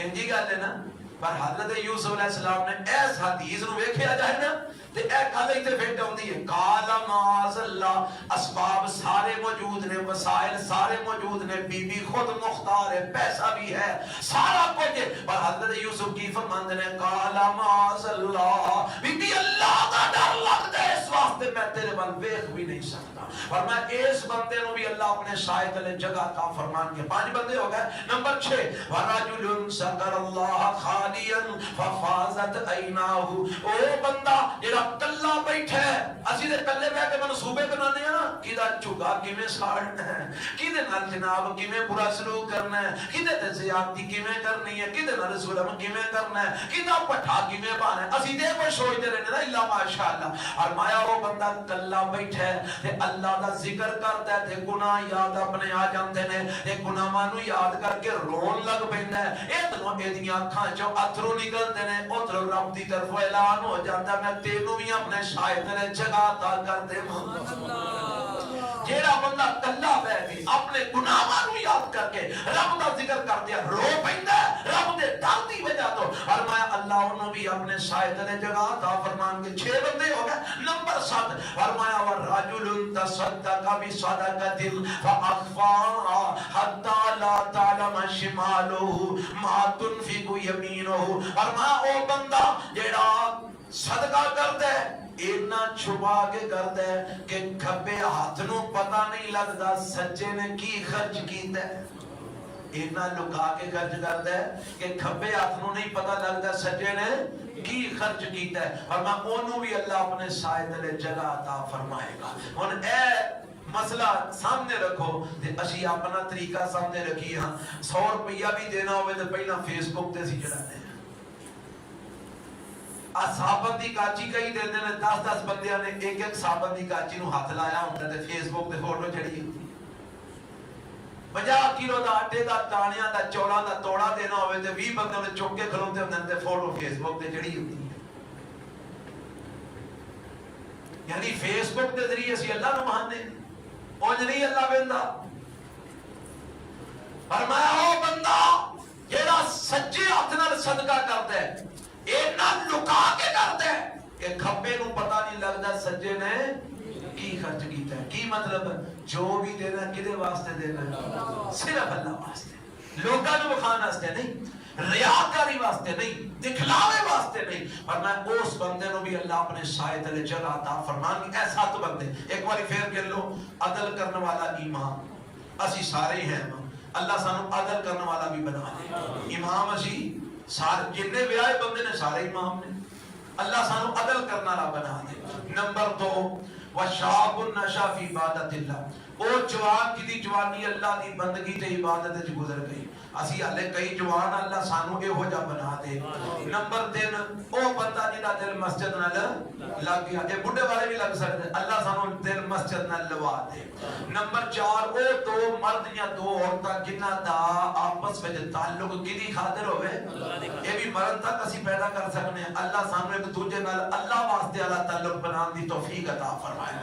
انجی گل ہے نا پر حضرت یوسف علیہ السلام نے اس حدیث نو ویکھیا جائے نا تے اے گل ایتھے فٹ ہوندی ہے قال معاذ اللہ اسباب سارے موجود نے وسائل سارے موجود نے بی بی خود مختار ہے پیسہ بھی ہے سارا کچھ ہے پر حضرت یوسف کی فرماندے نے قال معاذ اللہ بی بی اللہ دا ڈر لگدا ہے اس واسطے میں تیرے ول ویکھ بھی نہیں سکتا اور میں اس بندے نو بھی اللہ اپنے سائے تلے جگہ عطا فرمان کے 5 بندے ہو گئے نمبر 6 ورجل ذکر اللہ خالیا ففاضت عیناہ او بندہ جڑا کلا بیٹھا ہے اسی دے کلے بیٹھ کے منصوبے بنانے ہیں نا کیدا چگا کیویں ساڑنا ہے کیدے نال جناب کیویں برا سلوک کرنا ہے کیدے تے زیادتی کیویں کرنی ہے کیدے نال ظلم کیویں کرنا ہے کیدا پٹھا کیویں پانا ہے اسی دے کوئی سوچتے رہنے نا الا ماشاءاللہ اور مایا وہ بندہ کلا بیٹھا ہے تے اللہ دا ذکر کرتا ہے تے گناہ یاد اپنے آ جاندے نے تے گناہاں نو یاد کر کے رون لگ پیندا ہے ادھروں ایدیاں اکھاں چوں اتھرو نکلدے نے ادھروں رب دی طرف اعلان ہو جاندا میں تینوں بھی اپنے شاہد نے جگہ عطا کر دے جیڑا بندہ کلا بیٹھ کے اپنے گناہاں نو یاد کر کے رب دا ذکر کر دیا رو پیندا ہے رب دے ڈر دی وجہ تو فرمایا اللہ انہوں بھی اپنے شاہد نے جگہ عطا فرمان کے 6 بندے ہو گئے نمبر 7 فرمایا ورجل تصدق بصدقۃ فاخفاها حتى لا تعلم شماله ما تنفق يمينه فرمایا او بندہ جیڑا صدقہ کرتا ہے اینا چھپا کے کرتا ہے کہ کھبے ہاتھ نو پتہ نہیں لگتا سچے نے کی خرچ کیتا ہے اینا لکا کے خرچ کرتا ہے کہ کھبے ہاتھ نو نہیں پتہ لگتا سچے نے کی خرچ کیتا ہے اور میں انہوں بھی اللہ اپنے سائے تلے جگہ عطا فرمائے گا ان اے مسئلہ سامنے رکھو تے اسی اپنا طریقہ سامنے رکھی ہاں 100 روپیہ بھی دینا ہوئے تو پہلا فیس بک تے سی چڑھانے صابن دی کاچی کئی دے نے 10-10 بندیاں نے ایک صابن دی کاچی نو ہاتھ لایا ہوندا تے فیس بک تے فوٹو چڑھی ہوندی 50 کلو دا آٹے دا دانیاں دا چولاں دا توڑا دینا ہوئے تے 20 بندے نے چک کے کھلوتے ہوندے تے فوٹو فیس بک تے چڑھی ہوندی ہے. یعنی فیس بک کے ذریعے اسی اللہ نو ماننے اونج نہیں اللہ ویندا. فرمایا او بندہ جیڑا سچے ہاتھ نال صدقہ کردا ہے اے نہ لکا کے کردا ہے کہ کھبے نو پتہ نہیں لگدا سجے نے کی خرچ کیتا ہے. کی مطلب جو بھی دینا کدے واسطے دینا؟ صرف اللہ واسطے, لوگاں نو وکھانے واسطے نہیں, ریاکاری واسطے نہیں, دکھلاوے واسطے نہیں. فرمایا اس بندے نو بھی اللہ اپنے سائے تلے جگہ عطا فرمان کی. ایسا تو بندے ایک باری پھر کہہ لو عدل کرنے والا امام. اسی سارے ہیں امام, اللہ سانو عدل کرنے والا بھی بنا دے. امام اسی سارے جننے بیائے بندے نے سارے امام نے, اللہ سانو عدل کرنے والا بنا دے. نمبر 2 وشاب النشا فی عبادت اللہ, او جوان کی دی جوانی اللہ دی بندگی تے عبادت وچ گزر گئی. اسی ہلے کئی جوان اللہ سانو اے ہو جا بنا دے. نمبر 3 او بندہ جڑا دل مسجد نال لگ گیا, اے بڈھے والے بھی لگ سکتے, اللہ سانو دل مسجد نال لوا دے. نمبر 4 او 2 مرد یا 2 عورتاں جنہاں دا آپس وچ تعلق کدی خاطر ہوے, اے بھی مرن تک اسی پیدا کر سکنے ہیں. اللہ سانو ایک دوجے نال اللہ واسطے والا تعلق بنان دی توفیق عطا فرمائے.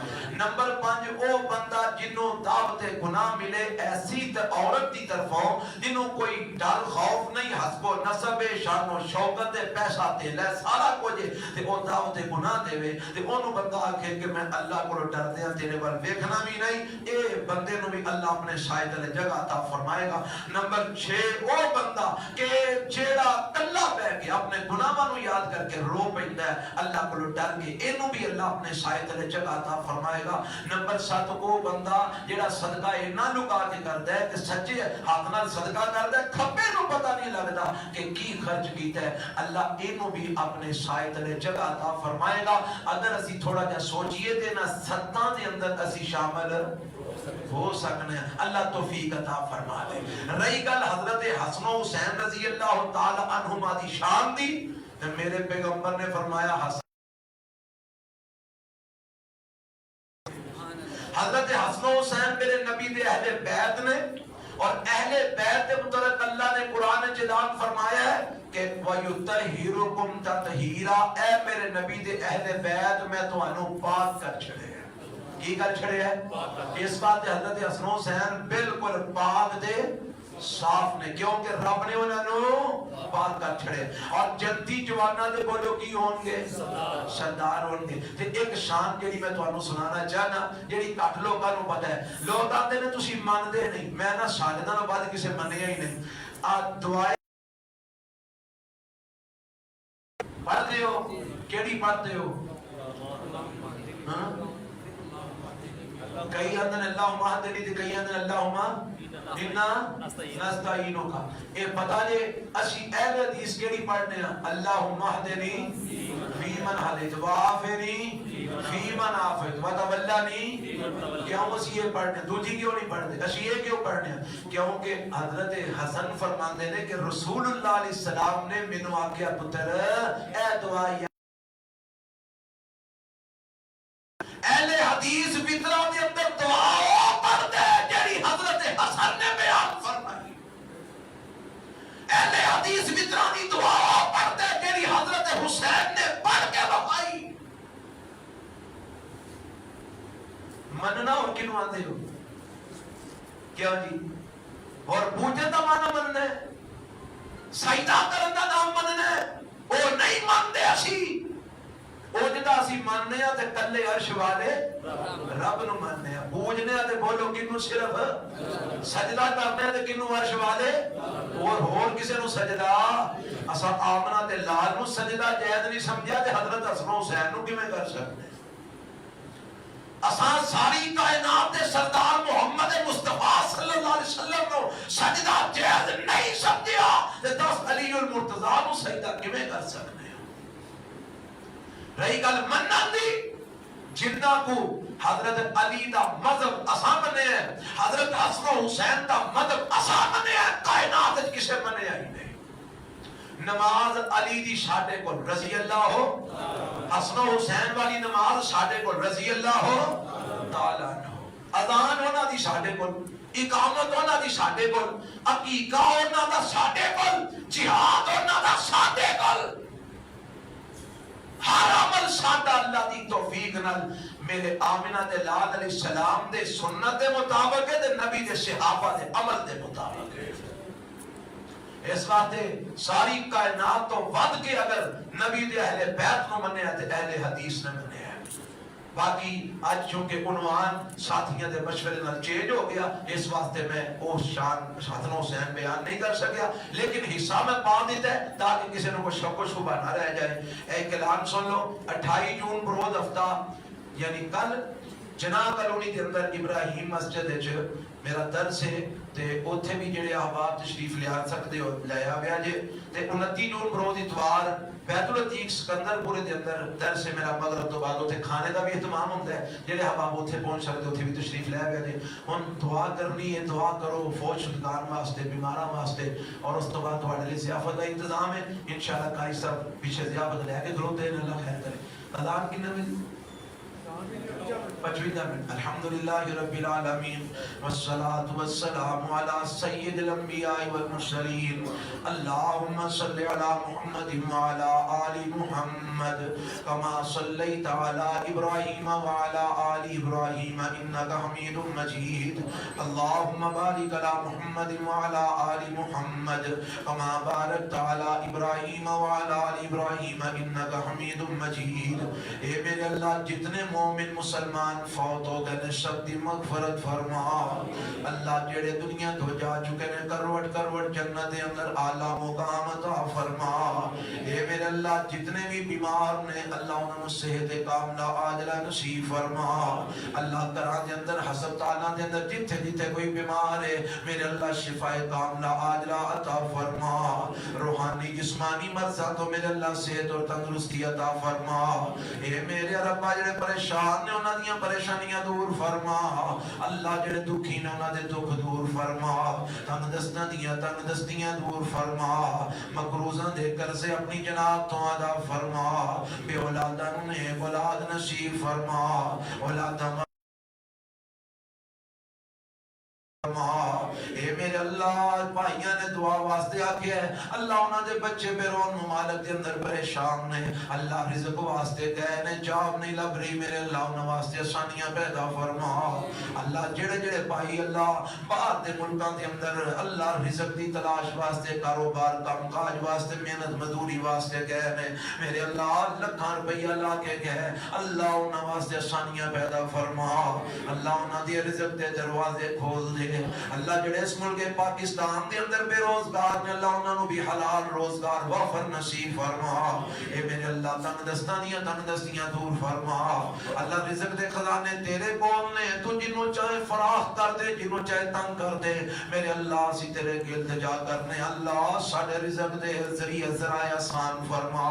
نمبر 5 او بندہ جنوں دعوت گناہ ملے ایسی عورت دی طرفوں جنوں کوئی ڈر خوف نہیں, حسب و نسب شان و شوکت پیسہ دے لے سارا کچھ تے او دعوت گناہ دے وے تے اونوں بندہ آکھے کہ میں اللہ کو ڈر دیا تیرے ول ویکھنا بھی نہیں, اے بندے نو بھی اللہ اپنے سائے تلے جگہ عطا فرمائے گا. نمبر 6 او بندہ کہ جیڑا کلا بیٹھ کے اپنے گناہاں نو یاد کر کے رو پیندا ہے اللہ کو ڈر کے, اینو بھی اللہ اپنے سائے تلے جگہ عطا فرمائے گا. نمبر 7 او بندہ جیڑا صدقہ اینا لکا کے کردا ہے تے سچے ہاتھ نال صدقہ کردا ہے, کھبے نو پتہ نہیں لگدا کہ کی خرچ کیتا ہے, اللہ اینو بھی اپنے سائے تلے جگہ عطا فرمائے گا. اگر اسی تھوڑا جا سوچئے تے نہ ستاں دے اندر اسی شامل ہو سکنے ہیں. اللہ توفیق عطا فرما دے. رہی گل حضرت حسن و حسین رضی اللہ تعالی عنہما دی شان دی, تے میرے پیغمبر نے فرمایا حضرت حسن و حسین میرے نبی دے اہل بیت نے, اور اہل بیت کے متعلق اللہ نے قرآن اعلان فرمایا ہے کہ وَيُطَهِّرُكُمْ تَطْهِيرًا, اے میرے نبی دے اہل بیت میں تانوں پاک کر چھڑے ہیں. کی کر چھڑے ہیں؟ اس بات حضرت حسن و حسین بالکل پاک دے صاف نے, کیونکہ رب نے انہاں نو پاک کر چھڑے. اور جنتی جواناں دے بولو کی ہون گے؟ سردار ہون گے. تے ایک شان جڑی میں تانوں سنانا چاہنا جڑی گھٹ لوکاں نو پتہ ہے. لوگ آندے نے تسی مندے نہیں, میں نہ ساجداں نال بعد کسے منیا ہی نہیں. آ دعائیں پڑھتے ہو, کیڑی پڑھتے ہو؟ کئی اندن اللہم اہدنی تے کئی اندن اللہم انا نستعینو کا. اے پتا جے اسی اہل حدیث کیڑی پڑھنے ہیں؟ اللہم اہدنی فی من ہدیت وعافنی فی من عافیت وتولنی. کیوں اسی یہ پڑھنے, دوجی کیوں نہیں پڑھتے؟ اسی یہ کیوں پڑھنے ہیں؟ کیونکہ حضرت حسن فرماندے نے کہ رسول اللہ علیہ السلام نے مینوں آکھیا پتر اے دعا اہل حدیث فطرہ دے اندر دعا پڑھ دے جڑی حضرت حسن نے بیان فرمائی. اہل حدیث فطرہ دی دعا پڑھ دے جڑی حضرت حسین نے پڑھ کے بخائی. مننا اور کنو آندے ہو کیا جی؟ اور پوجے دا مانا مننا ہے, سجدہ کرن دا نام مننا ہے. او نہیں مانتے اسی, او جدا اسی ماننے ہیں تے کلے عرش والے رب نو ماننے ہیں. پوجنے ہیں تے بولو کنو صرف سجدہ کرنے ہیں تے کنو عرش والے, اور کسے نو سجدہ اسا آمنہ تے لال نو سجدہ جائز نہیں سمجھا تے حضرت حسن و حسین نو کی میں کر سکتے. اساں ساری کائنات دے سردار محمد مصطفیٰ صلی اللہ علیہ وسلم نو سجدہ جائز نہیں سمجھا تے 10 علی المرتضیٰ نو سجدہ کی میں کر سکتے. رہی گل منن دی, جنہ کو حضرت علی دا مذہب اساں منے ہیں, حضرت حسن و حسین دا مذہب اساں منے ہیں, کائنات وچ کسے منے ہی نہیں. نماز علی دی ساڈے کول رضی اللہ ہو, حسن و حسین والی نماز ساڈے کول رضی اللہ ہو تعالی عنہ. اذان ہونا دی ساڈے کول اقامت انہاں دی ساڈے کول، عقیقہ انہاں دا ساڈے کول، جہاد انہاں دا ساڈے کول، ہر عمل ساڈا اللہ دی توفیق نال میرے آمنہ دے لال علیہ السلام دے سنت دے مطابق ہے تے نبی دے صحابہ دے عمل دے مطابق ہے۔ اس واسطے ساری کائنات تو ود کے اگر نبی دے اہل بیت کو منیا تے اہل حدیث نے منیا ہے۔ باقی آج چونکہ عنوان ساتھیاں دے مشورے نال چینج ہو گیا، اس واسطے میں اس شان ساتھنوں سے بیان نہیں کر سکیا، لیکن حصہ میں پا دیتا ہے تاکہ کسی نے کوئی شک و شبہ نہ رہ جائے۔ ایک اعلان سن لو، 28 جون بروز ہفتہ یعنی کل جناح کالونی کے اندر ابراہیم مسجد میرا درس ہے تے اوتھے بھی جڑے احباب تشریف لے آ سکتے ہو لے آویا جے تے 29 جون بروز اتوار بیت العتیق سکندر پورے دے اندر درس ہے میرا مغرب تو بعد اوتھے کھانے دا بھی اہتمام ہوندا ہے، جڑے احباب اوتھے پہنچ سکتے اوتھے بھی تشریف لے آویا جے۔ ہن دعا کرنی ہے، دعا کرو فوج شدگان واسطے، بیماراں واسطے، اور اس تو بعد تہاڈے لیے ضیافت دا انتظام ہے انشاءاللہ۔ قاری صاحب پیچھے ضیافت لے کے کھلوتے ہیں، اللہ خیر کرے۔ اذان کتنے بجے؟ 55 منٹ۔ الحمدللہ رب العالمین والصلاة والسلام علی سید الانبیاء والمرسلین، اللہم صلی علی محمد وعلی آل محمد کما صلیت علی ابراہیم وعلی آل ابراہیم انکا حمید مجید، اللہم بارک علی محمد وعلی آل محمد کما بارکت علی ابراہیم وعلی آل ابراہیم انکا حمید مجید۔ اے میرے اللہ جتنے مومن مسلمان فوت ہو گئے سب دی مغفرت فرما، اللہ جڑے دنیا تو جا چکے نے کروٹ کروٹ جنت اندر اعلیٰ مقام عطا فرما۔ اے میرے اللہ جتنے بھی بیمار نے اللہ انہوں صحت کاملہ عاجلہ نصیب فرما، اللہ تران دے اندر ہسپتالاں دے اندر جتھے جتھے کوئی بیمار ہے میرے اللہ شفا کاملہ عاجلہ عطا فرما، روحانی جسمانی مرضاں تو میرے اللہ صحت اور تندرستی عطا فرما۔ اے میرے رب جڑے پریشان نے انہاں دیاں پریشانیاں دور فرما، اللہ جڑے دکھی نے انہاں دے دکھ دور فرما، تنگ دستاں دیاں تنگ دستیاں دور فرما، مقروضاں دے قرضے اپنی جناب تو ادا فرما، بے اولاداں نے اولاد نصیب فرما، اولاداں اے میرے اللہ بھائیاں نے دعا واسطے آکے ہے اللہ انہاں دے بچے بیرون ممالک دے اندر پریشان نے، اللہ رزق واسطے گئے نے جاب نہیں لب رہی، میرے اللہ انہاں واسطے آسانیاں پیدا فرما، اللہ جڑے جڑے بھائی اللہ باہر دے ملکاں دے اندر اللہ رزق دی تلاش واسطے کاروبار کام کاج واسطے محنت مزدوری واسطے گئے نے، میرے اللہ لکھاں روپیہ لا کے گئے، اللہ انہاں واسطے آسانیاں پیدا فرما، اللہ انہاں دی رزق دے دروازے کھول دے، اللہ جڑے اس ملک پاکستان دے اندر بے روزگار نے اللہ انہوں بھی حلال روزگار وافر نصیب فرما، اے میرے اللہ تنگ دستانیاں تنگ دستیاں دور فرما، اللہ رزق دے خزانے تیرے بولنے تو جنہوں چاہے فراخ کر دے جنہوں چاہے تنگ کر دے، میرے اللہ سی تیرے کے التجا کرنے، اللہ ساڑھے رزق دے ذریعہ ذرائع آسان فرما،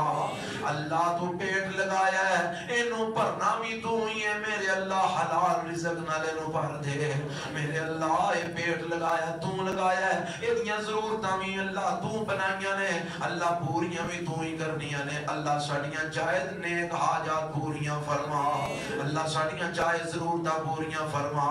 اللہ تو پیٹ لگایا ہے انہوں پرنا بھی تو ہی ہے، میرے اللہ حلال رزق نہ لینوں پر دے، میرے اللہ اے پیٹ لگایا تو لگایا ہے، اتنیاں ضرورتاں بھی اللہ تو بنائیاں نے، اللہ پوریاں بھی تو ہی کرنیاں نے، اللہ ساڑیاں جائز نیک حاجات پوریاں فرما، اللہ ساڑیاں جائز ضرورتاں پوریاں فرما،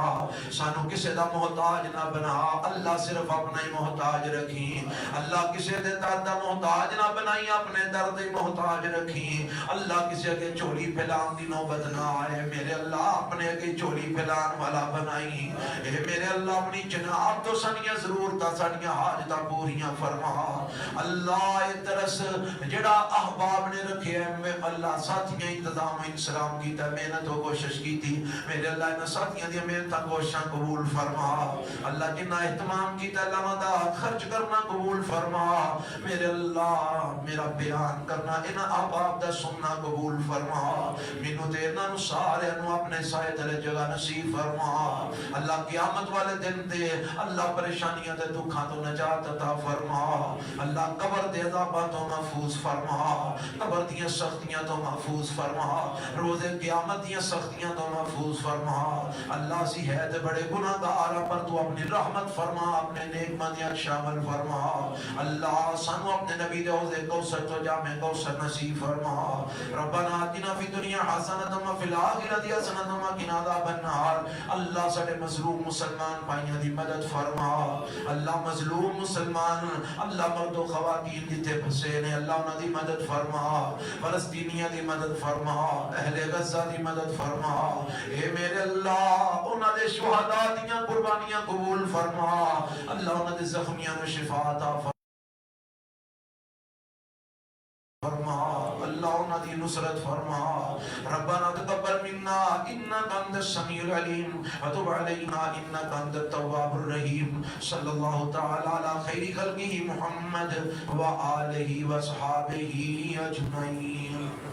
سانو کسے دا محتاج نہ بنا، اللہ صرف اپنا ہی محتاج رکھیں، اللہ کسے دے درد دا محتاج نہ بنائیں، اپنے درد ہی محتاج رکھیں، اللہ کسے کے چولی پھیلان دی نوبت نہ آئے، میرے اللہ اپنے کے چولی پھیلان والا بنائیں، اے میرے اللہ اپنی جناب تو سنیاں ضرورتاں سنیاں حاجتاں پوریاں فرما، اللہ اے درس جڑا احباب نے رکھے ہیں میں اللہ ساتھیاں انتظام انسلام کی تا محنت و کوشش کی تھی، میرے اللہ انہاں ساتھیاں دیا محنتاں کوششاں قبول فرما، اللہ جنہ اہتمام کی تا اللہ دا خرچ کرنا قبول فرما، میرے اللہ میرا بیان کرنا انہاں احباب دا سننا قبول فرما، منو تے انہاں سارے انہوں اپنے سائے تلے جگہ نصیب فرما، اللہ قیامت والے دن دے اللہ پر پریشانیاں تے دکھاں تو نجات عطا فرما اللہ قبر دے عذاباں تو محفوظ فرما قبر دیاں سختیاں تو محفوظ فرما روز قیامت دیاں سختیاں تو محفوظ فرما اللہ سی ہے تے بڑے گناہگار پر تو اپنی رحمت فرما اپنے نیک بندیاں شامل فرما اللہ سانو اپنے نبی دے حوض کوثر تو جام کوثر نصیب فرما ربنا آتنا فی دنیا حسنۃ وفی الآخرۃ حسنۃ وقنا عذاب النار اللہ سارے مظلوم مسلمان بھائیاں دی مدد فرما اللہ مظلوم مسلمان اللہ مرد و خواتین جتے پھسے نے اللہ انہاں دی مدد فرما فلسطینیاں دی مدد فرما اہل غزہ دی مدد فرما اے میرے اللہ انہاں دے شہداء دیاں قربانیاں قبول فرما اللہ انہاں دے زخمیاں نو شفا عطا فرما اللہ انہاں دی نصرت فرما ربنا تقبل منا انک انت السمیع العلیم وتب علینا انک انت التواب الرحیم صلی اللہ تعالی علی خیر خلقہ محمد وآلہ وصحابہ اجمعین.